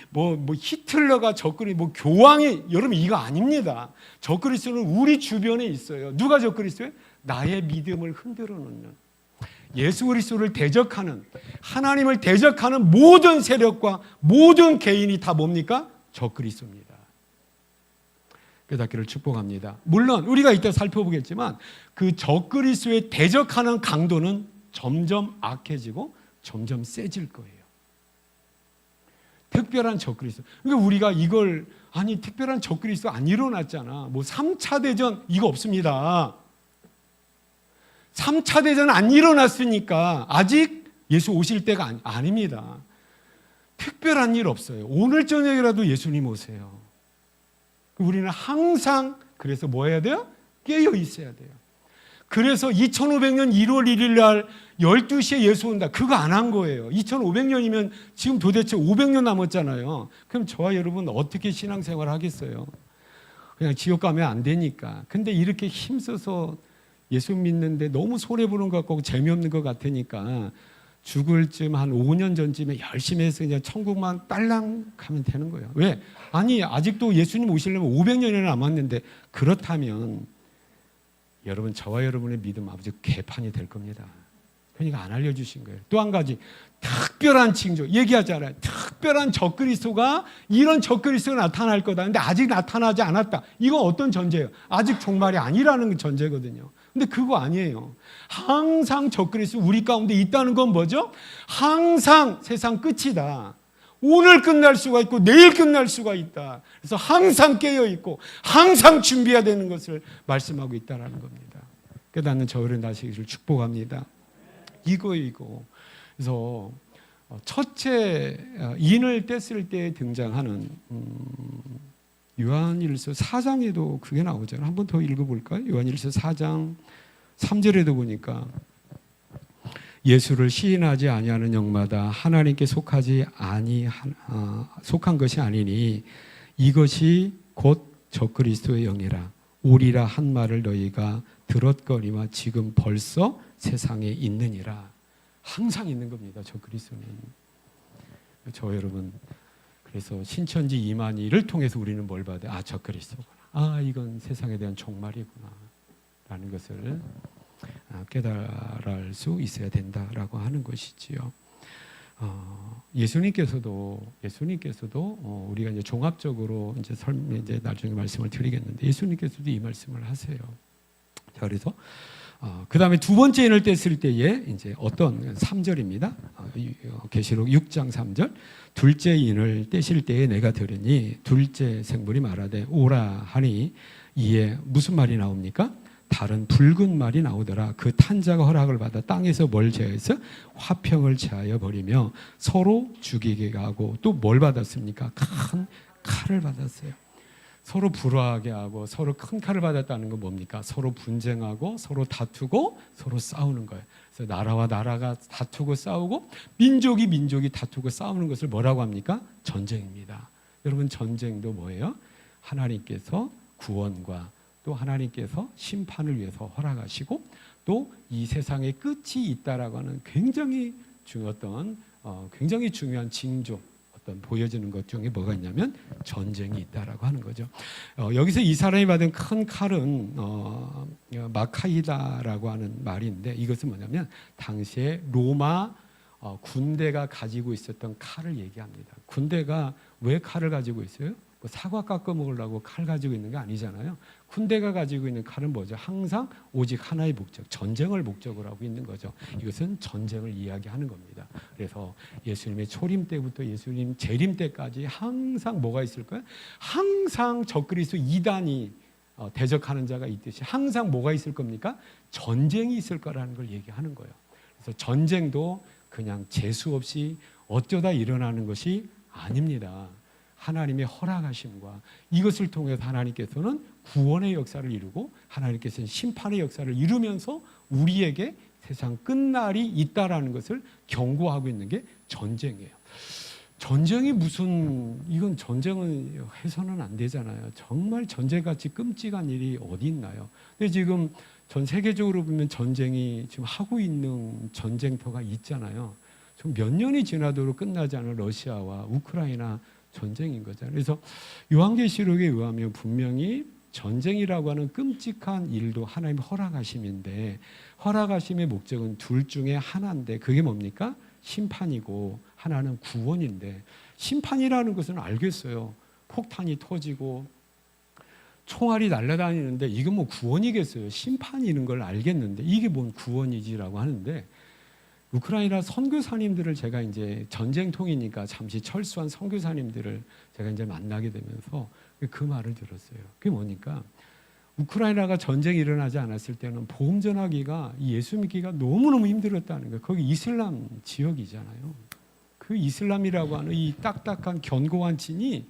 뭐 히틀러가 뭐 교황이, 여러분 이거 아닙니다. 적그리스도는 우리 주변에 있어요. 누가 적그리스도예요? 나의 믿음을 흔들어 놓는, 예수 그리스도를 대적하는, 하나님을 대적하는 모든 세력과 모든 개인이 다 뭡니까? 적그리스도입니다. 깨닫기를 축복합니다. 물론 우리가 이따 살펴보겠지만 그 적그리스도에 대적하는 강도는 점점 악해지고 점점 세질 거예요. 특별한 적그리스도. 그러니까 우리가 이걸, 아니 특별한 적그리스도 안 일어났잖아. 뭐 3차 대전 이거 없습니다. 3차 대전 안 일어났으니까 아직 예수 오실 때가 아닙니다. 특별한 일 없어요. 오늘 저녁이라도 예수님 오세요. 우리는 항상 그래서 뭐 해야 돼요? 깨어 있어야 돼요. 그래서 2500년 1월 1일 날 12시에 예수 온다. 그거 안 한 거예요. 2500년이면 지금 도대체 500년 남았잖아요. 그럼 저와 여러분 어떻게 신앙생활 하겠어요? 그냥 지옥 가면 안 되니까. 근데 이렇게 힘써서 예수 믿는데 너무 손해보는 것 같고 재미없는 것 같으니까 죽을 쯤 한 5년 전쯤에 열심히 해서 그냥 천국만 딸랑 가면 되는 거예요. 왜? 아니 아직도 예수님 오시려면 500년이나 남았는데, 그렇다면 여러분 저와 여러분의 믿음 아버지 개판이 될 겁니다. 그러니까 안 알려주신 거예요. 또 한 가지, 특별한 징조 얘기하잖아요. 특별한 적그리스도가, 이런 적그리스도가 나타날 거다. 근데 아직 나타나지 않았다. 이건 어떤 전제예요? 아직 종말이 아니라는 전제거든요. 근데 그거 아니에요. 항상 적그리스도 우리 가운데 있다는 건 뭐죠? 항상 세상 끝이다. 오늘 끝날 수가 있고 내일 끝날 수가 있다. 그래서 항상 깨어 있고 항상 준비해야 되는 것을 말씀하고 있다는 겁니다. 깨닫는 저를 나시기를 축복합니다. 이거. 그래서 첫째 인을 뗐을 때 등장하는 요한일서 4장에도 그게 나오잖아요. 한 번 더 읽어볼까요? 요한일서 4장 3절에도 보니까 예수를 시인하지 아니하는 영마다 하나님께 속한 것이 아니니 이것이 곧 적그리스도의 영이라. 오리라 한 말을 너희가 들었거니와 지금 벌써 세상에 있느니라. 항상 있는 겁니다. 적그리스도는. 저 여러분, 그래서 신천지 이만희를 통해서 우리는 뭘 받아요? 아, 적그리스도구나. 이건 세상에 대한 종말이구나 라는 것을 깨달을 수 있어야 된다라고 하는 것이지요. 예수님께서도 우리가 이제 종합적으로 이제 나중에 말씀을 드리겠는데, 예수님께서도 이 말씀을 하세요. 자, 그래서 그 다음에 두 번째 인을 뗐을 때에 이제 어떤 3절입니다. 계시록 6장 3절. 둘째 인을 떼실 때에 내가 들으니 둘째 생물이 말하되 오라 하니 이에 무슨 말이 나옵니까? 다른 붉은 말이 나오더라. 그 탄자가 허락을 받아 땅에서 뭘 제하여서 화평을 제하여 버리며 서로 죽이게 하고 또 뭘 받았습니까? 큰 칼을 받았어요. 서로 불화하게 하고 서로 큰 칼을 받았다는 건 뭡니까? 서로 분쟁하고 서로 다투고 서로 싸우는 거예요. 그래서 나라와 나라가 다투고 싸우고 민족이 다투고 싸우는 것을 뭐라고 합니까? 전쟁입니다. 여러분 전쟁도 뭐예요? 하나님께서 구원과 또 하나님께서 심판을 위해서 허락하시고 또 이 세상에 끝이 있다라고 하는 굉장히 중요한 징조 어떤 보여지는 것 중에 뭐가 있냐면 전쟁이 있다라고 하는 거죠. 여기서 이 사람이 받은 큰 칼은 마카이다라고 하는 말인데 이것은 뭐냐면 당시에 로마 군대가 가지고 있었던 칼을 얘기합니다. 군대가 왜 칼을 가지고 있어요? 뭐 사과 깎아 먹으려고 칼 가지고 있는 게 아니잖아요. 군대가 가지고 있는 칼은 뭐죠? 항상 오직 하나의 목적, 전쟁을 목적으로 하고 있는 거죠. 이것은 전쟁을 이야기하는 겁니다. 그래서 예수님의 초림 때부터 예수님 재림 때까지 항상 뭐가 있을까요? 항상 적그리스도 이단이 대적하는 자가 있듯이 항상 뭐가 있을 겁니까? 전쟁이 있을 거라는 걸 얘기하는 거예요. 그래서 전쟁도 그냥 재수 없이 어쩌다 일어나는 것이 아닙니다. 하나님의 허락하심과 이것을 통해서 하나님께서는 구원의 역사를 이루고 하나님께서는 심판의 역사를 이루면서 우리에게 세상 끝날이 있다라는 것을 경고하고 있는 게 전쟁이에요. 전쟁이 이건 전쟁은 해서는 안 되잖아요. 정말 전쟁같이 끔찍한 일이 어디 있나요? 근데 지금 전 세계적으로 보면 전쟁이 지금 하고 있는 전쟁터가 있잖아요. 좀 몇 년이 지나도록 끝나지 않은 러시아와 우크라이나 전쟁인 거잖아요. 그래서 요한계시록에 의하면 분명히 전쟁이라고 하는 끔찍한 일도 하나님의 허락하심인데 허락하심의 목적은 둘 중에 하나인데 그게 뭡니까? 심판이고 하나는 구원인데 심판이라는 것은 알겠어요. 폭탄이 터지고 총알이 날아다니는데 이게 뭐 구원이겠어요. 심판이는 걸 알겠는데 이게 뭔 구원이지라고 하는데 우크라이나 선교사님들을 제가 이제 전쟁통이니까 잠시 철수한 선교사님들을 제가 이제 만나게 되면서 그 말을 들었어요. 그게 뭐니까 우크라이나가 전쟁이 일어나지 않았을 때는 복음 전하기가 예수 믿기가 너무너무 힘들었다는 거예요. 거기 이슬람 지역이잖아요. 그 이슬람이라고 하는 이 딱딱한 견고한 진이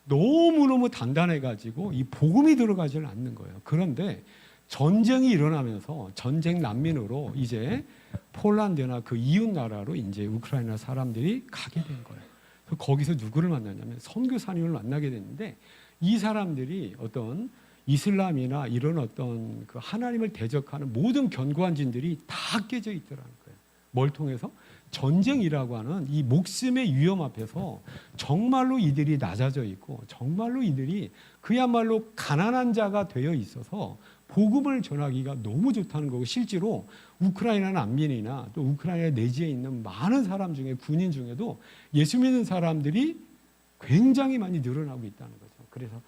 너무너무 단단해가지고 이 복음이 들어가지를 않는 거예요. 그런데 전쟁이 일어나면서 전쟁 난민으로 이제 폴란드나 그 이웃 나라로 이제 우크라이나 사람들이 가게 된 거예요. 그래서 거기서 누구를 만나냐면 선교사님을 만나게 됐는데 이 사람들이 어떤 이슬람이나 이런 어떤 그 하나님을 대적하는 모든 견고한 진들이 다 깨져 있더라는 거예요. 뭘 통해서? 전쟁이라고 하는 이 목숨의 위험 앞에서 정말로 이들이 낮아져 있고 정말로 이들이 그야말로 가난한 자가 되어 있어서 복음을 전하기가 너무 좋다는 거고 실제로 우크라이나 난민이나 또 우크라이나 내지에 있는 많은 사람 중에 군인 중에도 예수 믿는 사람들이 굉장히 많이 늘어나고 있다는 거죠. 그래서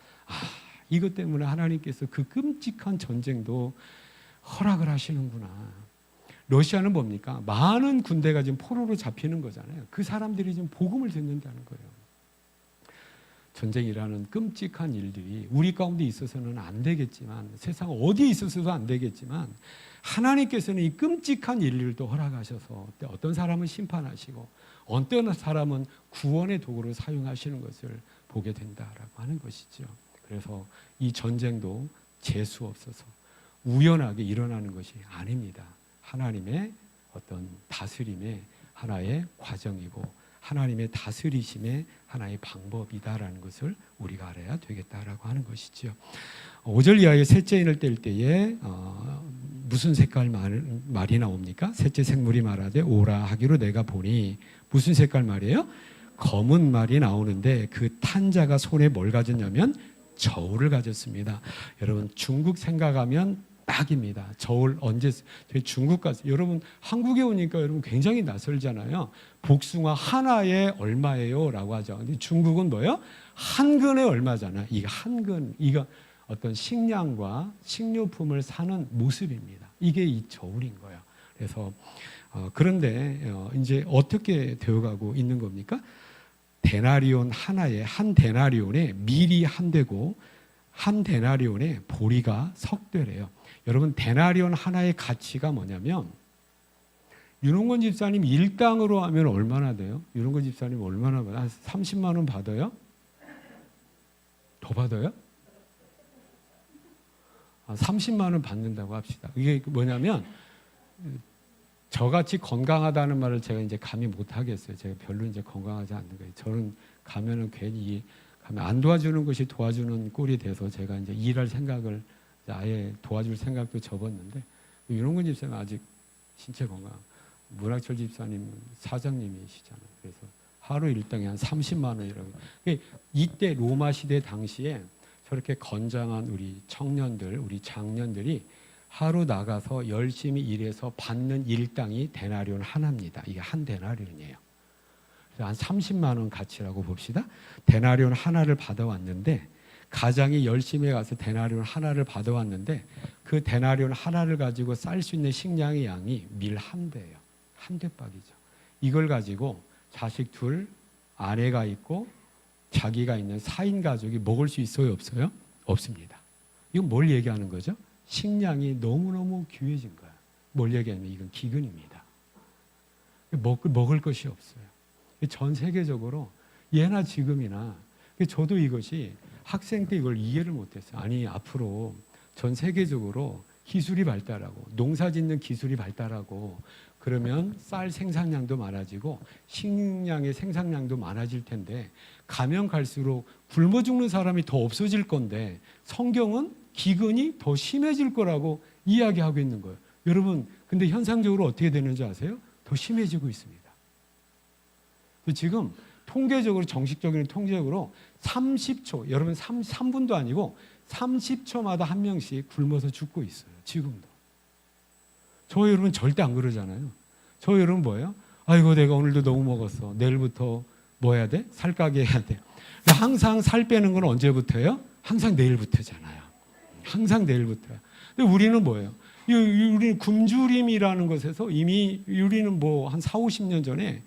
이것 때문에 하나님께서 그 끔찍한 전쟁도 허락을 하시는구나. 러시아는 뭡니까? 많은 군대가 지금 포로로 잡히는 거잖아요. 그 사람들이 지금 복음을 듣는다는 거예요. 전쟁이라는 끔찍한 일들이 우리 가운데 있어서는 안 되겠지만 세상 어디에 있어서도 안 되겠지만 하나님께서는 이 끔찍한 일들도 허락하셔서 어떤 사람은 심판하시고 어떤 사람은 구원의 도구로 사용하시는 것을 보게 된다라고 하는 것이죠. 그래서 이 전쟁도 재수 없어서 우연하게 일어나는 것이 아닙니다. 하나님의 어떤 다스림의 하나의 과정이고 하나님의 다스리심의 하나의 방법이다라는 것을 우리가 알아야 되겠다라고 하는 것이죠. 5절 이하의 셋째 인을 뗄 때에 무슨 색깔 말이 나옵니까? 셋째 생물이 말하되 오라 하기로 내가 보니 무슨 색깔 말이에요? 검은 말이 나오는데 그 탄자가 손에 뭘 가졌냐면 저울을 가졌습니다. 여러분 중국 생각하면 딱입니다. 저울 언제 저희 중국 가서 여러분 한국에 오니까 여러분 굉장히 낯설잖아요. 복숭아 하나에 얼마예요? 라고 하죠. 근데 중국은 뭐예요? 한 근에 얼마잖아. 이거 한 근 이거 어떤 식량과 식료품을 사는 모습입니다. 이게 이 저울인 거예요. 그래서 그런데 이제 어떻게 되어가고 있는 겁니까? 데나리온 하나에 한 데나리온에 밀이 한 대고 한 데나리온에 보리가 석 대래요. 여러분 데나리온 하나의 가치가 뭐냐면 윤홍건 집사님 일당으로 하면 얼마나 돼요? 윤홍건 집사님 얼마나 받아요? 한 30만 원 받아요? 더 받아요? 30만 원 받는다고 합시다. 이게 뭐냐면 저같이 건강하다는 말을 제가 이제 감히 못 하겠어요. 제가 별로 이제 건강하지 않는 거예요. 저는 가면은 괜히 가면 안 도와주는 것이 도와주는 꼴이 돼서 제가 이제 일할 생각을 아예 도와줄 생각도 접었는데 윤홍근 집사님 아직 신체 건강. 문학철 집사님 사장님이시잖아요. 그래서 하루 일당이 한 30만 원이라고. 이때 로마 시대 당시에 저렇게 건장한 우리 청년들, 우리 장년들이 하루 나가서 열심히 일해서 받는 일당이 데나리온 하나입니다. 이게 한 데나리온이에요. 한 30만 원 가치라고 봅시다. 데나리온 하나를 받아왔는데 가장이 열심히 가서 데나리온 하나를 받아왔는데 그 데나리온 하나를 가지고 쌀 수 있는 식량의 양이 밀 한 대예요. 한 대박이죠. 이걸 가지고 자식 둘, 아내가 있고 자기가 있는 4인 가족이 먹을 수 있어요? 없어요? 없습니다. 이건 뭘 얘기하는 거죠? 식량이 너무너무 귀해진 거야. 뭘 얘기하냐면 이건 기근입니다. 먹을 것이 없어요. 전 세계적으로 예나 지금이나 저도 이것이 학생 때 이걸 이해를 못했어요. 아니 앞으로 전 세계적으로 기술이 발달하고 농사 짓는 기술이 발달하고 그러면 쌀 생산량도 많아지고 식량의 생산량도 많아질 텐데 가면 갈수록 굶어 죽는 사람이 더 없어질 건데 성경은 기근이 더 심해질 거라고 이야기하고 있는 거예요. 여러분 근데 현상적으로 어떻게 되는지 아세요? 더 심해지고 있습니다. 지금 통계적으로 정식적인 통계적으로 30초 여러분 3분도 아니고 30초마다 한 명씩 굶어서 죽고 있어요. 지금도. 저 여러분 절대 안 그러잖아요. 저 여러분 뭐예요? 아이고 내가 오늘도 너무 먹었어. 내일부터 뭐 해야 돼? 살 까게 해야 돼. 항상 살 빼는 건 언제부터예요? 항상 내일부터잖아요. 항상 내일부터야. 근데 우리는 뭐예요? 우리는 굶주림이라는 것에서 이미 우리는 뭐 한 4, 50년 전에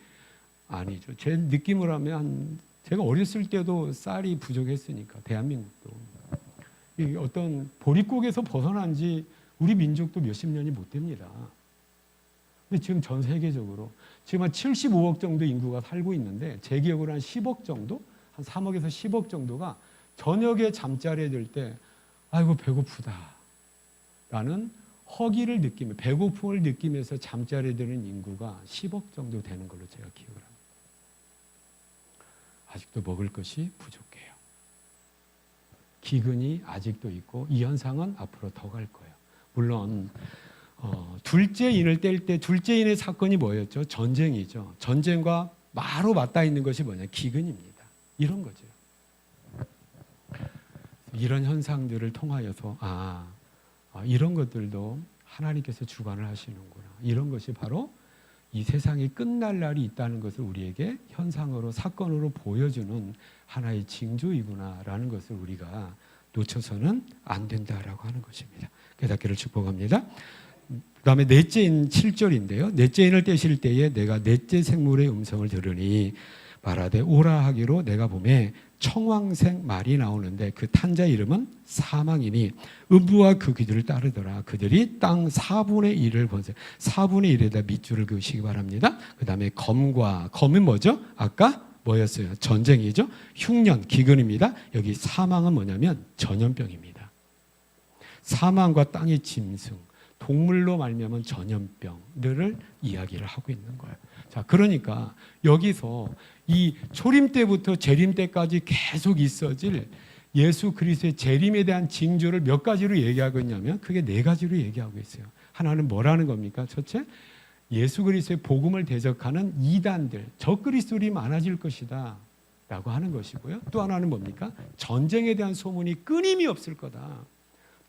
아니죠. 제 느낌으로 하면 제가 어렸을 때도 쌀이 부족했으니까 대한민국도 이 어떤 보릿고개에서 벗어난 지 우리 민족도 몇십 년이 못 됩니다. 근데 지금 전 세계적으로 지금 한 75억 정도 인구가 살고 있는데 제 기억으로 한 10억 정도, 한 3억에서 10억 정도가 저녁에 잠자리에 들 때 아이고 배고프다라는 허기를 느끼며 배고픔을 느끼면서 잠자리에 드는 인구가 10억 정도 되는 걸로 제가 기억을 합니다. 아직도 먹을 것이 부족해요. 기근이 아직도 있고 이 현상은 앞으로 더 갈 거예요. 물론 둘째인을 뗄 때 둘째인의 사건이 뭐였죠? 전쟁이죠. 전쟁과 바로 맞닿아 있는 것이 뭐냐? 기근입니다. 이런 거죠. 이런 현상들을 통하여서 이런 것들도 하나님께서 주관을 하시는구나. 이런 것이 바로 이 세상이 끝날 날이 있다는 것을 우리에게 현상으로 사건으로 보여주는 하나의 징조이구나라는 것을 우리가 놓쳐서는 안 된다라고 하는 것입니다. 깨닫기를 축복합니다. 그 다음에 넷째인 7절인데요. 넷째인을 떼실 때에 내가 넷째 생물의 음성을 들으니 말하되 오라 하기로 내가 보매 청황색 말이 나오는데 그 탄자 이름은 사망이니 음부와 그 귀들을 따르더라. 그들이 땅 4분의 1을 번세 4분의 1에다 밑줄을 그으시기 바랍니다. 그 다음에 검은 뭐죠? 아까 뭐였어요? 전쟁이죠. 흉년, 기근입니다. 여기 사망은 뭐냐면 전염병입니다. 사망과 땅의 짐승, 동물로 말미암은 전염병들을 이야기를 하고 있는 거예요. 자, 그러니까 여기서 이 초림 때부터 재림 때까지 계속 있어질 예수 그리스도의 재림에 대한 징조를 몇 가지로 얘기하고 있냐면 크게 네 가지로 얘기하고 있어요. 하나는 뭐라는 겁니까? 첫째, 예수 그리스도의 복음을 대적하는 이단들, 적그리스도들이 많아질 것이다 라고 하는 것이고요. 또 하나는 뭡니까? 전쟁에 대한 소문이 끊임이 없을 거다.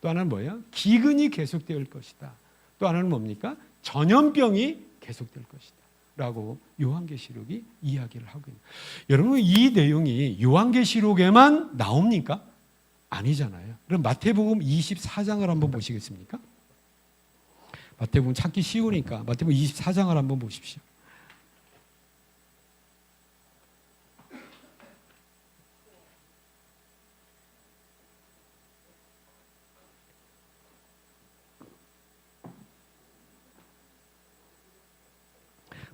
또 하나는 뭐예요? 기근이 계속될 것이다. 또 하나는 뭡니까? 전염병이 계속될 것이다 라고 요한계시록이 이야기를 하고 있는. 여러분 이 내용이 요한계시록에만 나옵니까? 아니잖아요. 그럼 마태복음 24장을 한번 보시겠습니까? 마태복음 찾기 쉬우니까 마태복음 24장을 한번 보십시오.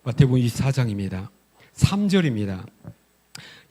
마태복음 24장입니다. 3절입니다.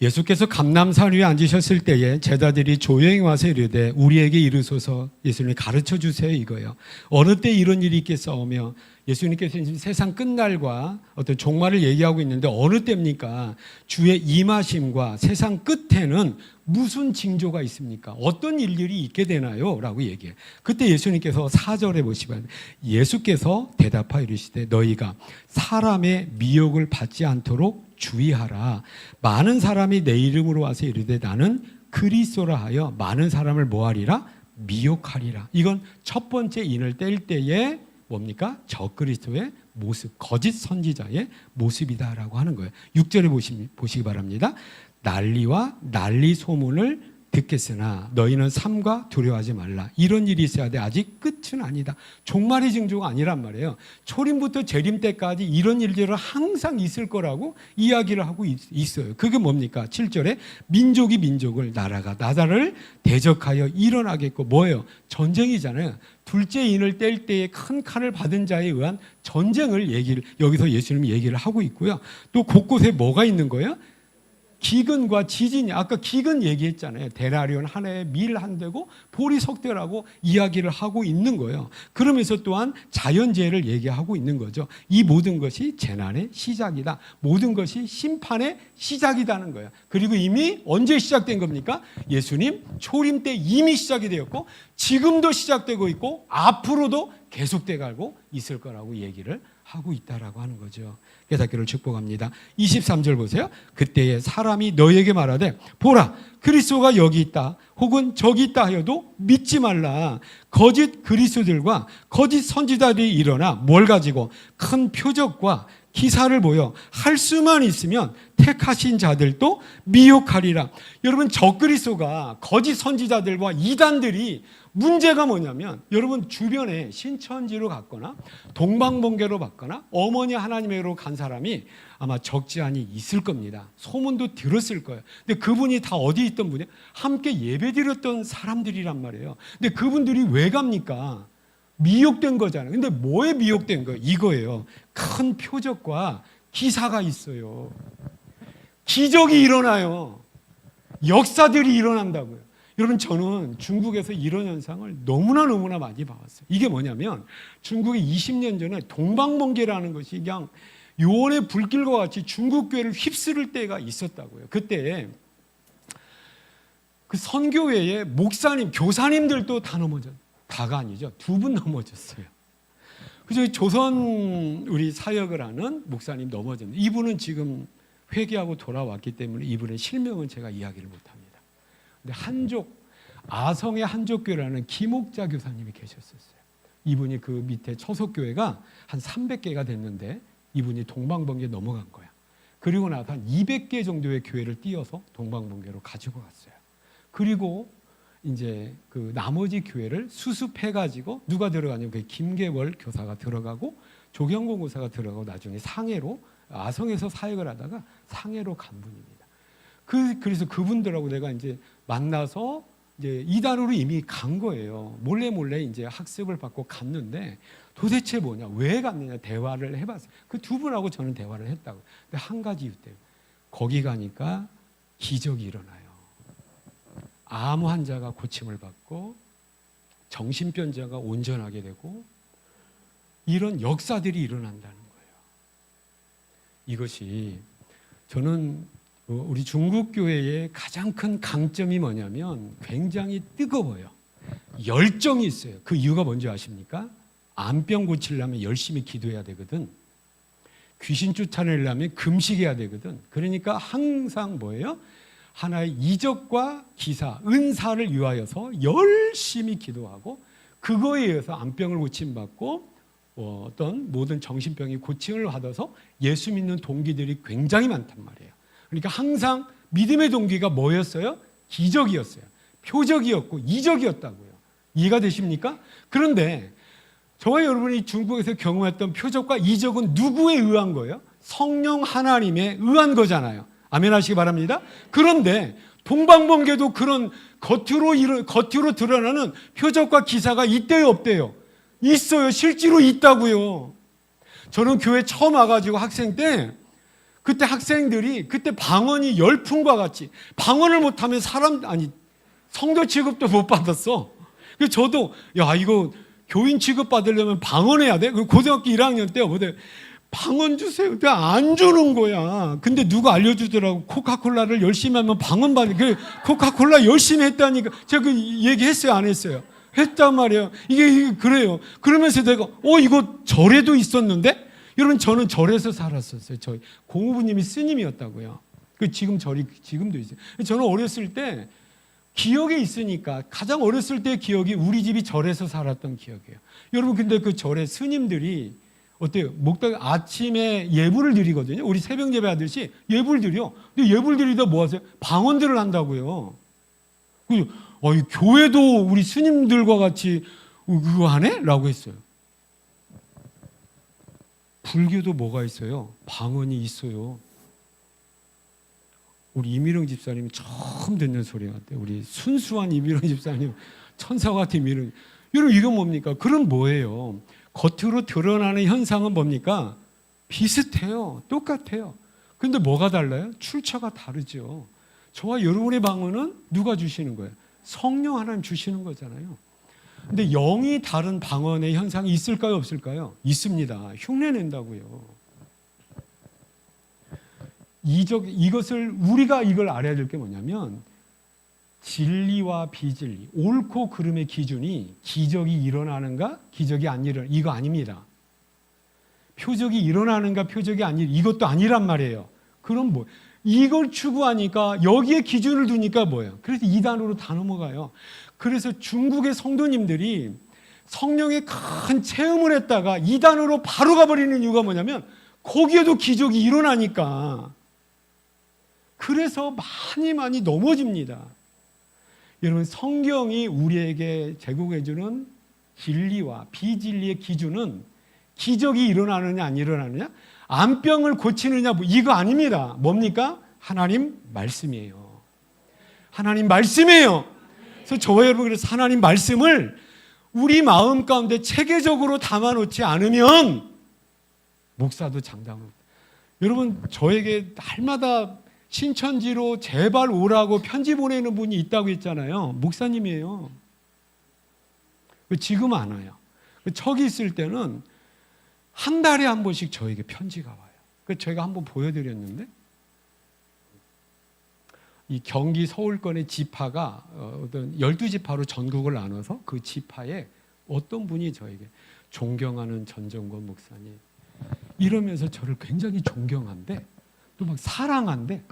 예수께서 감람산 위에 앉으셨을 때에 제자들이 조용히 와서 이르되 우리에게 이르소서 예수님 가르쳐 주세요 이거예요. 어느 때 이런 일이 있겠사오며 예수님께서 지금 세상 끝날과 어떤 종말을 얘기하고 있는데 어느 때입니까? 주의 임하심과 세상 끝에는 무슨 징조가 있습니까? 어떤 일들이 있게 되나요? 라고 얘기해요. 그때 예수님께서 4절에 보시면 예수께서 대답하여 이르시되 너희가 사람의 미혹을 받지 않도록 주의하라. 많은 사람이 내 이름으로 와서 이르되 나는 그리스도라 하여 많은 사람을 뭐하리라? 미혹하리라. 이건 첫 번째 인을 뗄 때에 뭡니까? 적그리스도의 모습, 거짓 선지자의 모습이다라고 하는 거예요. 6절에 보시기 바랍니다. 난리와 난리 소문을 듣겠으나 너희는 삼가 두려워하지 말라. 이런 일이 있어야 돼. 아직 끝은 아니다. 종말의 징조가 아니란 말이에요. 초림부터 재림 때까지 이런 일들은 항상 있을 거라고 이야기를 하고 있어요. 그게 뭡니까? 7절에 민족이 민족을, 나라가 나라를 대적하여 일어나겠고 뭐예요? 전쟁이잖아요. 둘째 인을 뗄 때에 큰 칼을 받은 자에 의한 전쟁을 여기서 예수님이 얘기를 하고 있고요. 또 곳곳에 뭐가 있는 거예요? 기근과 지진이, 아까 기근 얘기했잖아요. 데나리온 한 해에 밀 한 대고 보리 석 대라고 이야기를 하고 있는 거예요. 그러면서 또한 자연재해를 얘기하고 있는 거죠. 이 모든 것이 재난의 시작이다. 모든 것이 심판의 시작이라는 거예요. 그리고 이미 언제 시작된 겁니까? 예수님 초림 때 이미 시작이 되었고 지금도 시작되고 있고 앞으로도 계속돼 가고 있을 거라고 얘기를 하고 있다라고 하는 거죠. 깨닫기를 축복합니다. 23절 보세요. 그때에 사람이 너에게 말하되 보라 그리스도가 여기 있다 혹은 저기 있다 하여도 믿지 말라. 거짓 그리스도들과 거짓 선지자들이 일어나 뭘 가지고 큰 표적과 기사를 보여 할 수만 있으면 택하신 자들도 미혹하리라. 여러분 적그리스도가 거짓 선지자들과 이단들이 문제가 뭐냐면 여러분 주변에 신천지로 갔거나 동방번개로 갔거나 어머니 하나님으로 간 사람이 아마 적지 않이 있을 겁니다. 소문도 들었을 거예요. 근데 그분이 다 어디 있던 분이에요? 함께 예배드렸던 사람들이란 말이에요. 근데 그분들이 왜 갑니까? 미혹된 거잖아요. 근데 뭐에 미혹된 거예요? 이거예요. 큰 표적과 기사가 있어요. 기적이 일어나요. 역사들이 일어난다고요. 여러분 저는 중국에서 이런 현상을 너무나 많이 봐왔어요. 이게 뭐냐면 중국이 20년 전에 동방번개라는 것이 그냥 요원의 불길과 같이 중국 교회를 휩쓸을 때가 있었다고요. 그때 그 선교회에 목사님, 교사님들도 다 넘어졌어요. 다가 아니죠. 2분 넘어졌어요. 그래서 조선 우리 사역을 하는 목사님 넘어졌는데 이분은 지금 회개하고 돌아왔기 때문에 이분의 실명은 제가 이야기를 못합니다. 근데 아성의 한족교회라는 김옥자 교사님이 계셨었어요. 이분이 그 밑에 처석교회가 한 300개가 됐는데 이분이 동방번개 넘어간 거야. 그리고 나서 한 200개 정도의 교회를 띄어서 동방번개로 가지고 갔어요. 그리고 이제 그 나머지 교회를 수습해가지고 누가 들어가냐면 그 김계월 교사가 들어가고 조경곤 교사가 들어가고 나중에 상해로 아성에서 사역을 하다가 상해로 간 분입니다. 그래서 그분들하고 내가 이제 만나서 이제 이단으로 이미 간 거예요. 몰래 이제 학습을 받고 갔는데 도대체 뭐냐, 왜 갔느냐 대화를 해봤어요. 그 2분하고 저는 대화를 했다고. 근데 한 가지 이유 때문에 거기 가니까 기적이 일어나요. 암 환자가 고침을 받고 정신병자가 온전하게 되고 이런 역사들이 일어난다는 거예요. 이것이 저는 우리 중국 교회의 가장 큰 강점이 뭐냐면 굉장히 뜨거워요. 열정이 있어요. 그 이유가 뭔지 아십니까? 암병 고치려면 열심히 기도해야 되거든. 귀신 쫓아내려면 금식해야 되거든. 그러니까 항상 뭐예요? 하나의 이적과 기사, 은사를 위하여서 열심히 기도하고 그거에 의해서 암병을 고침받고 어떤 모든 정신병이 고침을 받아서 예수 믿는 동기들이 굉장히 많단 말이에요. 그러니까 항상 믿음의 동기가 뭐였어요? 기적이었어요. 표적이었고 이적이었다고요. 이해가 되십니까? 그런데 저와 여러분이 중국에서 경험했던 표적과 이적은 누구에 의한 거예요? 성령 하나님에 의한 거잖아요. 아멘 하시기 바랍니다. 그런데 동방번개도 그런 겉으로 드러나는 표적과 기사가 있대요, 없대요? 있어요. 실제로 있다고요. 저는 교회 처음 와가지고 학생 때 그때 학생들이 그때 방언이 열풍과 같이 방언을 못하면 성도 취급도 못 받았어. 그래서 저도 야 이거 교인 취급 받으려면 방언해야 돼? 고등학교 1학년 때 방언 주세요. 근데 안 주는 거야. 근데 누가 알려주더라고. 코카콜라를 열심히 하면 방언 받는. 코카콜라 열심히 했다니까. 제가 그 얘기했어요, 안 했어요? 했단 말이에요. 이게 그래요. 그러면서 내가 이거 절에도 있었는데? 여러분 저는 절에서 살았었어요. 저희 공후부님이 스님이었다고요. 지금도 있어요. 저는 어렸을 때 기억에 있으니까 가장 어렸을 때 기억이 우리 집이 절에서 살았던 기억이에요. 여러분 근데 그 절에 스님들이 어때요? 아침에 예불을 드리거든요. 우리 새벽 예배 하듯이 예불 드려. 근데 예불 드리다 뭐 하세요? 방언들을 한다고요. 이 교회도 우리 스님들과 같이 그거 하네? 라고 했어요. 불교도 뭐가 있어요? 방언이 있어요. 우리 이미령 집사님이 처음 듣는 소리 같아요. 우리 순수한 이미령 집사님, 천사와 같은 이미령. 여러분 이건 뭡니까? 그럼 뭐예요? 겉으로 드러나는 현상은 뭡니까? 비슷해요. 똑같아요. 근데 뭐가 달라요? 출처가 다르죠. 저와 여러분의 방언은 누가 주시는 거예요? 성령 하나님 주시는 거잖아요. 근데 영이 다른 방언의 현상이 있을까요? 없을까요? 있습니다. 흉내낸다고요. 우리가 이걸 알아야 될 게 뭐냐면 진리와 비진리, 옳고 그름의 기준이 기적이 일어나는가 기적이 안 일어나는가 이거 아닙니다. 표적이 일어나는가 표적이 이것도 아니란 말이에요. 그럼 뭐 이걸 추구하니까 여기에 기준을 두니까 뭐예요? 그래서 이단으로 다 넘어가요. 그래서 중국의 성도님들이 성령의 큰 체험을 했다가 이단으로 바로 가버리는 이유가 뭐냐면 거기에도 기적이 일어나니까. 그래서 많이 넘어집니다. 여러분 성경이 우리에게 제공해주는 진리와 비진리의 기준은 기적이 일어나느냐 안 일어나느냐, 암병을 고치느냐 이거 아닙니다. 뭡니까? 하나님 말씀이에요. 하나님 말씀이에요. 그래서 저와 여러분 그래서 하나님 말씀을 우리 마음 가운데 체계적으로 담아놓지 않으면 목사도 장담합니다. 여러분 저에게 날마다 신천지로 제발 오라고 편지 보내는 분이 있다고 했잖아요. 목사님이에요. 지금 안 와요. 척이 있을 때는 한 달에 한 번씩 저에게 편지가 와요. 저희가 한번 보여드렸는데 이 경기 서울권의 지파가 어떤 12지파로 전국을 나눠서 그 지파에 어떤 분이 저에게 존경하는 전정권 목사님 이러면서 저를 굉장히 존경한대. 또 막 사랑한대.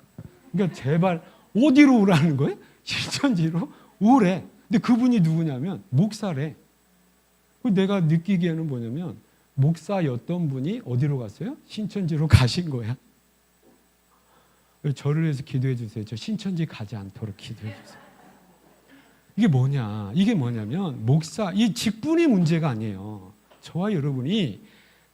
그러니까 제발 어디로 오라는 거예요? 신천지로 오래. 근데 그분이 누구냐면 목사래. 내가 느끼기에는 뭐냐면 목사였던 분이 어디로 갔어요? 신천지로 가신 거야. 저를 위해서 기도해 주세요. 저 신천지 가지 않도록 기도해 주세요. 이게 뭐냐면 이 직분이 문제가 아니에요. 저와 여러분이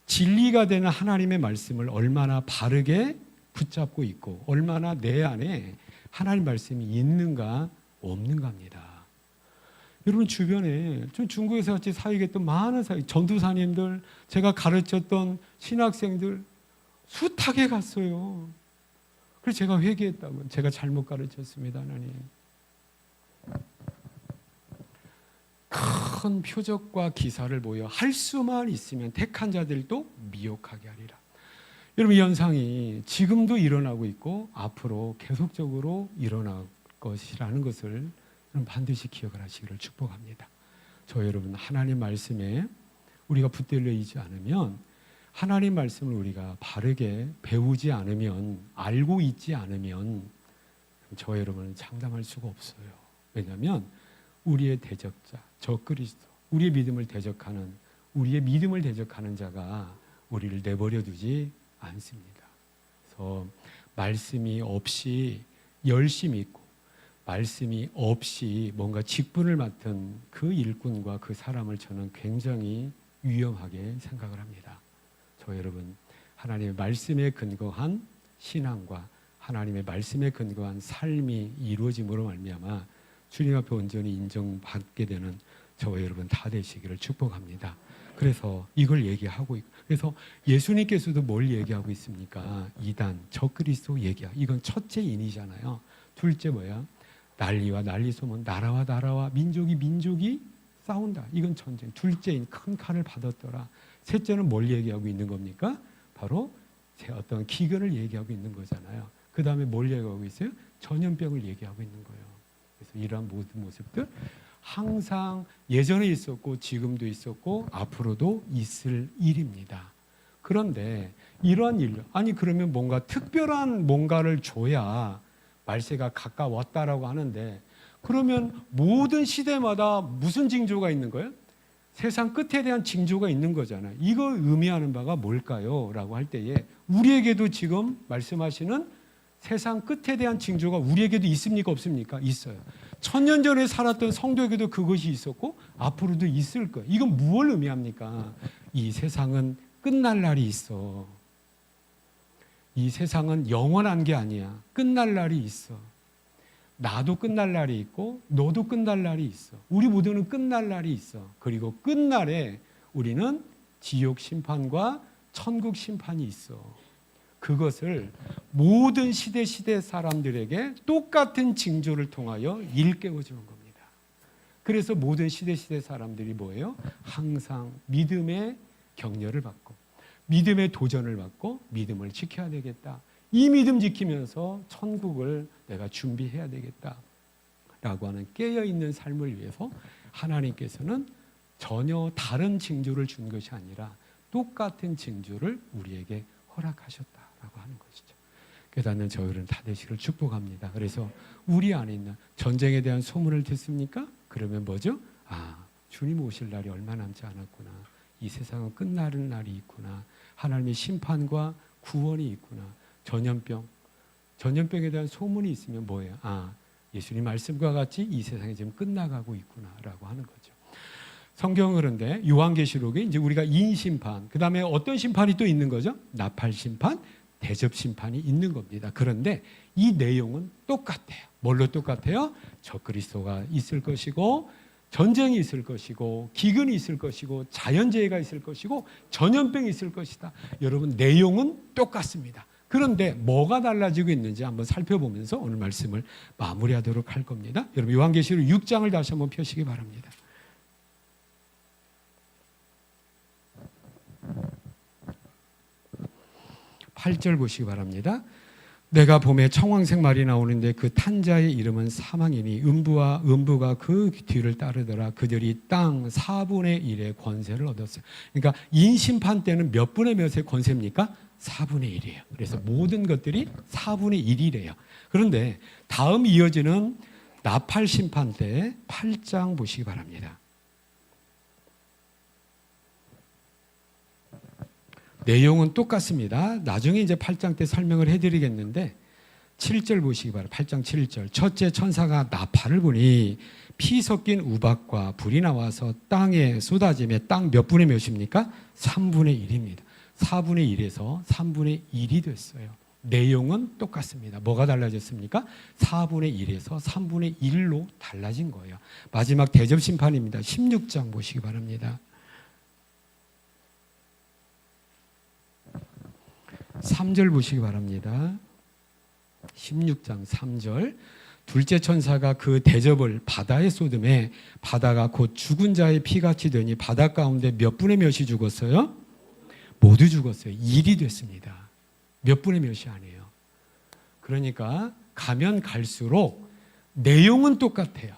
진리가 되는 하나님의 말씀을 얼마나 바르게 붙잡고 있고 얼마나 내 안에 하나님 말씀이 있는가 없는가입니다. 여러분 주변에 좀 중국에서 같이 사역했던 많은 전도사님들, 제가 가르쳤던 신학생들 숱하게 갔어요. 그래서 제가 회개했다고. 제가 잘못 가르쳤습니다, 하나님. 큰 표적과 기사를 보여 할 수만 있으면 택한 자들도 미혹하게 하리라. 여러분 이 현상이 지금도 일어나고 있고 앞으로 계속적으로 일어날 것이라는 것을 반드시 기억을 하시기를 축복합니다. 저 여러분 하나님 말씀에 우리가 붙들려 있지 않으면 하나님 말씀을 우리가 바르게 배우지 않으면 알고 있지 않으면 저 여러분은 장담할 수가 없어요. 왜냐하면 우리의 대적자 저 그리스도 우리의 믿음을 대적하는 자가 우리를 내버려 두지 않습니다. 그래서 말씀이 없이 열심히 있고 말씀이 없이 뭔가 직분을 맡은 그 일꾼과 그 사람을 저는 굉장히 위험하게 생각을 합니다. 저 여러분, 하나님의 말씀에 근거한 신앙과 하나님의 말씀에 근거한 삶이 이루어짐으로 말미암아 주님 앞에 온전히 인정받게 되는 저와 여러분 다 되시기를 축복합니다. 그래서 이걸 얘기하고 있고, 그래서 예수님께서도 뭘 얘기하고 있습니까? 이단, 적그리스도 얘기하고, 이건 첫째 인이잖아요. 둘째 뭐야? 난리와 난리 소문, 나라와 나라와 민족이 싸운다. 이건 전쟁. 둘째인 큰 칼을 받았더라. 셋째는 뭘 얘기하고 있는 겁니까? 바로 어떤 기근을 얘기하고 있는 거잖아요. 그 다음에 뭘 얘기하고 있어요? 전염병을 얘기하고 있는 거예요. 그래서 이러한 모든 모습들 항상 예전에 있었고 지금도 있었고 앞으로도 있을 일입니다. 그런데 이러한 일, 아니 그러면 뭔가 특별한 뭔가를 줘야 말세가 가까웠다라고 하는데, 그러면 모든 시대마다 무슨 징조가 있는 거예요? 세상 끝에 대한 징조가 있는 거잖아요. 이거 의미하는 바가 뭘까요? 라고 할 때에 우리에게도 지금 말씀하시는 세상 끝에 대한 징조가 우리에게도 있습니까? 없습니까? 있어요. 1000년 전에 살았던 성도에게도 그것이 있었고 앞으로도 있을 거예요. 이건 무엇을 의미합니까? 이 세상은 끝날 날이 있어. 이 세상은 영원한 게 아니야. 끝날 날이 있어. 나도 끝날 날이 있고 너도 끝날 날이 있어. 우리 모두는 끝날 날이 있어. 그리고 끝날에 우리는 지옥 심판과 천국 심판이 있어. 그것을 모든 시대 사람들에게 똑같은 징조를 통하여 일깨워 주는 겁니다. 그래서 모든 시대 사람들이 뭐예요? 항상 믿음의 격려를 받고 믿음의 도전을 받고 믿음을 지켜야 되겠다. 이 믿음 지키면서 천국을 내가 준비해야 되겠다라고 하는 깨어있는 삶을 위해서 하나님께서는 전혀 다른 징조를 준 것이 아니라 똑같은 징조를 우리에게 허락하셨다라고 하는 것이죠. 깨닫는 저희는 다 되시기를 축복합니다. 그래서 우리 안에 있는 전쟁에 대한 소문을 듣습니까? 그러면 뭐죠? 아, 주님 오실 날이 얼마 남지 않았구나. 이 세상은 끝나는 날이 있구나. 하나님의 심판과 구원이 있구나. 전염병에 대한 소문이 있으면 뭐예요? 아, 예수님 말씀과 같이 이 세상이 지금 끝나가고 있구나라고 하는 거죠. 성경은 그런데 요한계시록에 이제 우리가 인심판, 그 다음에 어떤 심판이 또 있는 거죠? 나팔 심판, 대접 심판이 있는 겁니다. 그런데 이 내용은 똑같아요. 뭘로 똑같아요? 적그리스도가 있을 것이고 전쟁이 있을 것이고 기근이 있을 것이고 자연재해가 있을 것이고 전염병이 있을 것이다. 여러분 내용은 똑같습니다. 그런데 뭐가 달라지고 있는지 한번 살펴보면서 오늘 말씀을 마무리하도록 할 겁니다. 여러분 요한계시록 6장을 다시 한번 펴시기 바랍니다. 팔절 보시기 바랍니다. 내가 봄에 청황색 말이 나오는데 그 탄 자의 이름은 사망이니 음부가 그 뒤를 따르더라. 그들이 땅 4분의 1의 권세를 얻었어요. 그러니까 인심판 때는 몇 분의 몇의 권세입니까? 4분의 1이에요. 그래서 모든 것들이 4분의 1이래요. 그런데 다음 이어지는 나팔 심판 때 8장 보시기 바랍니다. 내용은 똑같습니다. 나중에 이제 8장 때 설명을 해드리겠는데 7절 보시기 바랍니다. 8장 7절. 첫째 천사가 나팔을 부니 피 섞인 우박과 불이 나와서 땅에 쏟아지며 땅 몇 분의 몇입니까? 3분의 1입니다. 4분의 1에서 3분의 1이 됐어요. 내용은 똑같습니다. 뭐가 달라졌습니까? 4분의 1에서 3분의 1로 달라진 거예요. 마지막 대접 심판입니다. 16장 보시기 바랍니다. 3절 보시기 바랍니다. 16장 3절. 둘째 천사가 그 대접을 바다에 쏟음에 바다가 곧 죽은 자의 피같이 되니 바다 가운데 몇 분의 몇이 죽었어요? 모두 죽었어요. 1이 됐습니다. 몇 분의 몇이 아니에요. 그러니까 가면 갈수록 내용은 똑같아요.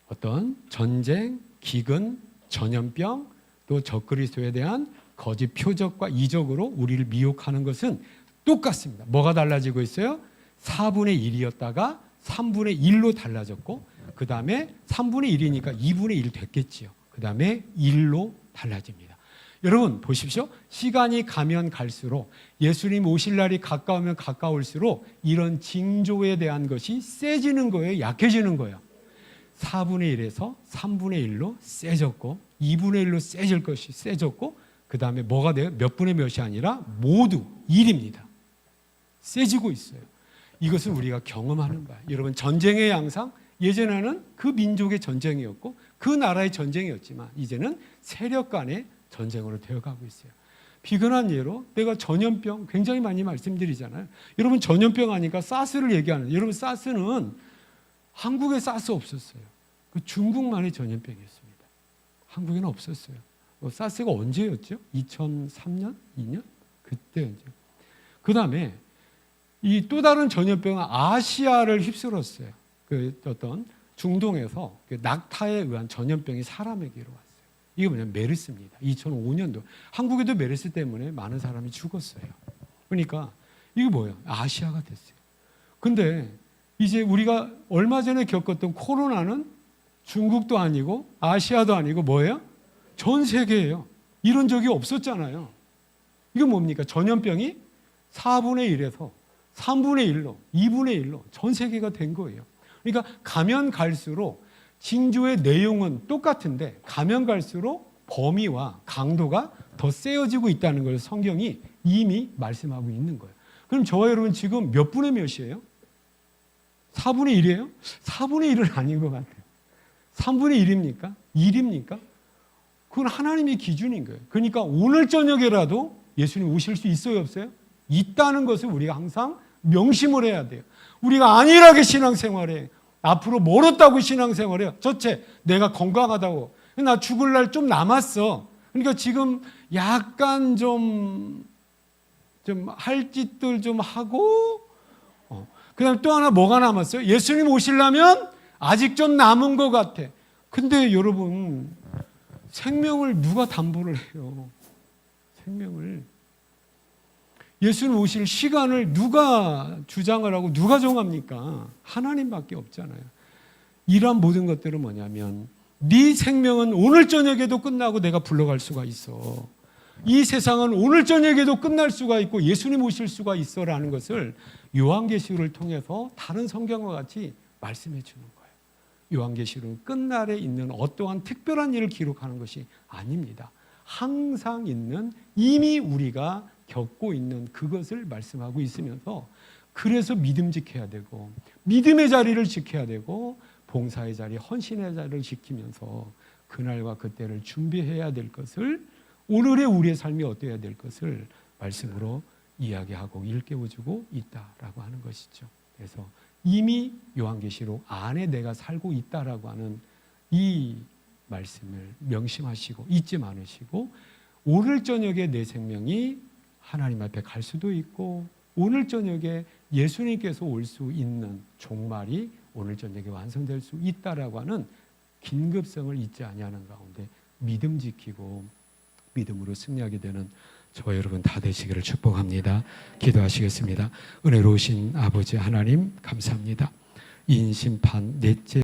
어떤 전쟁, 기근, 전염병, 또 적그리스도에 대한 거짓 표적과 이적으로 우리를 미혹하는 것은 똑같습니다. 뭐가 달라지고 있어요? 4분의 1이었다가 3분의 1로 달라졌고 그 다음에 3분의 1이니까 2분의 1 됐겠지요. 그 다음에 1로 달라집니다. 여러분 보십시오. 시간이 가면 갈수록 예수님 오실 날이 가까우면 가까울수록 이런 징조에 대한 것이 세지는 거예요, 약해지는 거예요. 4분의 1에서 3분의 1로 세졌고 2분의 1로 세질 것이 세졌고 그 다음에 뭐가 돼요? 몇 분의 몇이 아니라 모두 1입니다. 세지고 있어요. 이것은 우리가 경험하는 거야. 여러분 전쟁의 양상, 예전에는 그 민족의 전쟁이었고 그 나라의 전쟁이었지만 이제는 세력 간의 전쟁으로 되어가고 있어요. 비근한 예로 내가 전염병 굉장히 많이 말씀드리잖아요. 여러분 전염병 하니까 사스를 얘기하는, 여러분 사스는 한국에 사스 없었어요. 그 중국만의 전염병이었습니다. 한국에는 없었어요. 사스가 언제였죠? 2003년? 2년? 그때였죠. 그 다음에 이 또 다른 전염병은 아시아를 휩쓸었어요. 그 어떤 중동에서 그 낙타에 의한 전염병이 사람에게로 왔어요. 이게 뭐냐면 메르스입니다. 2005년도 한국에도 메르스 때문에 많은 사람이 죽었어요. 그러니까 이게 뭐예요? 아시아가 됐어요. 근데 이제 우리가 얼마 전에 겪었던 코로나는 중국도 아니고 아시아도 아니고 뭐예요? 전 세계예요. 이런 적이 없었잖아요. 이게 뭡니까? 전염병이 4분의 1에서 3분의 1로, 2분의 1로 전 세계가 된 거예요. 그러니까 가면 갈수록 징조의 내용은 똑같은데 가면 갈수록 범위와 강도가 더 세어지고 있다는 걸 성경이 이미 말씀하고 있는 거예요. 그럼 저와 여러분 지금 몇 분의 몇이에요? 4분의 1이에요? 4분의 1은 아닌 것 같아요. 3분의 1입니까? 1입니까? 그건 하나님의 기준인 거예요. 그러니까 오늘 저녁에라도 예수님 오실 수 있어요, 없어요? 있다는 것을 우리가 항상 명심을 해야 돼요. 우리가 안일하게 신앙생활해. 앞으로 멀었다고 신앙생활해요. 첫째, 내가 건강하다고. 나 죽을 날 좀 남았어. 그러니까 지금 약간 좀 할 짓들 좀 하고, 그 다음에 또 하나 뭐가 남았어요? 예수님 오시려면 아직 좀 남은 것 같아. 근데 여러분, 생명을 누가 담보를 해요? 생명을. 예수님 오실 시간을 누가 주장을 하고 누가 정합니까? 하나님밖에 없잖아요. 이러한 모든 것들은 뭐냐면 네 생명은 오늘 저녁에도 끝나고 내가 불러갈 수가 있어. 이 세상은 오늘 저녁에도 끝날 수가 있고 예수님 오실 수가 있어라는 것을 요한계시록을 통해서 다른 성경과 같이 말씀해 주는 거예요. 요한계시록은 끝날에 있는 어떠한 특별한 일을 기록하는 것이 아닙니다. 항상 있는 이미 우리가 겪고 있는 그것을 말씀하고 있으면서 그래서 믿음직해야 되고 믿음의 자리를 지켜야 되고 봉사의 자리, 헌신의 자리를 지키면서 그날과 그때를 준비해야 될 것을 오늘의 우리의 삶이 어떠해야 될 것을 말씀으로 이야기하고 일깨워주고 있다라고 하는 것이죠. 그래서 이미 요한계시록 안에 내가 살고 있다라고 하는 이 말씀을 명심하시고 잊지 않으시고 오늘 저녁에 내 생명이 하나님 앞에 갈 수도 있고 오늘 저녁에 예수님께서 올 수 있는 종말이 오늘 저녁에 완성될 수 있다라고 하는 긴급성을 잊지 아니하는 가운데 믿음 지키고 믿음으로 승리하게 되는 저와 여러분 다 되시기를 축복합니다. 기도하시겠습니다. 은혜로우신 아버지 하나님 감사합니다. 이 인심판 넷째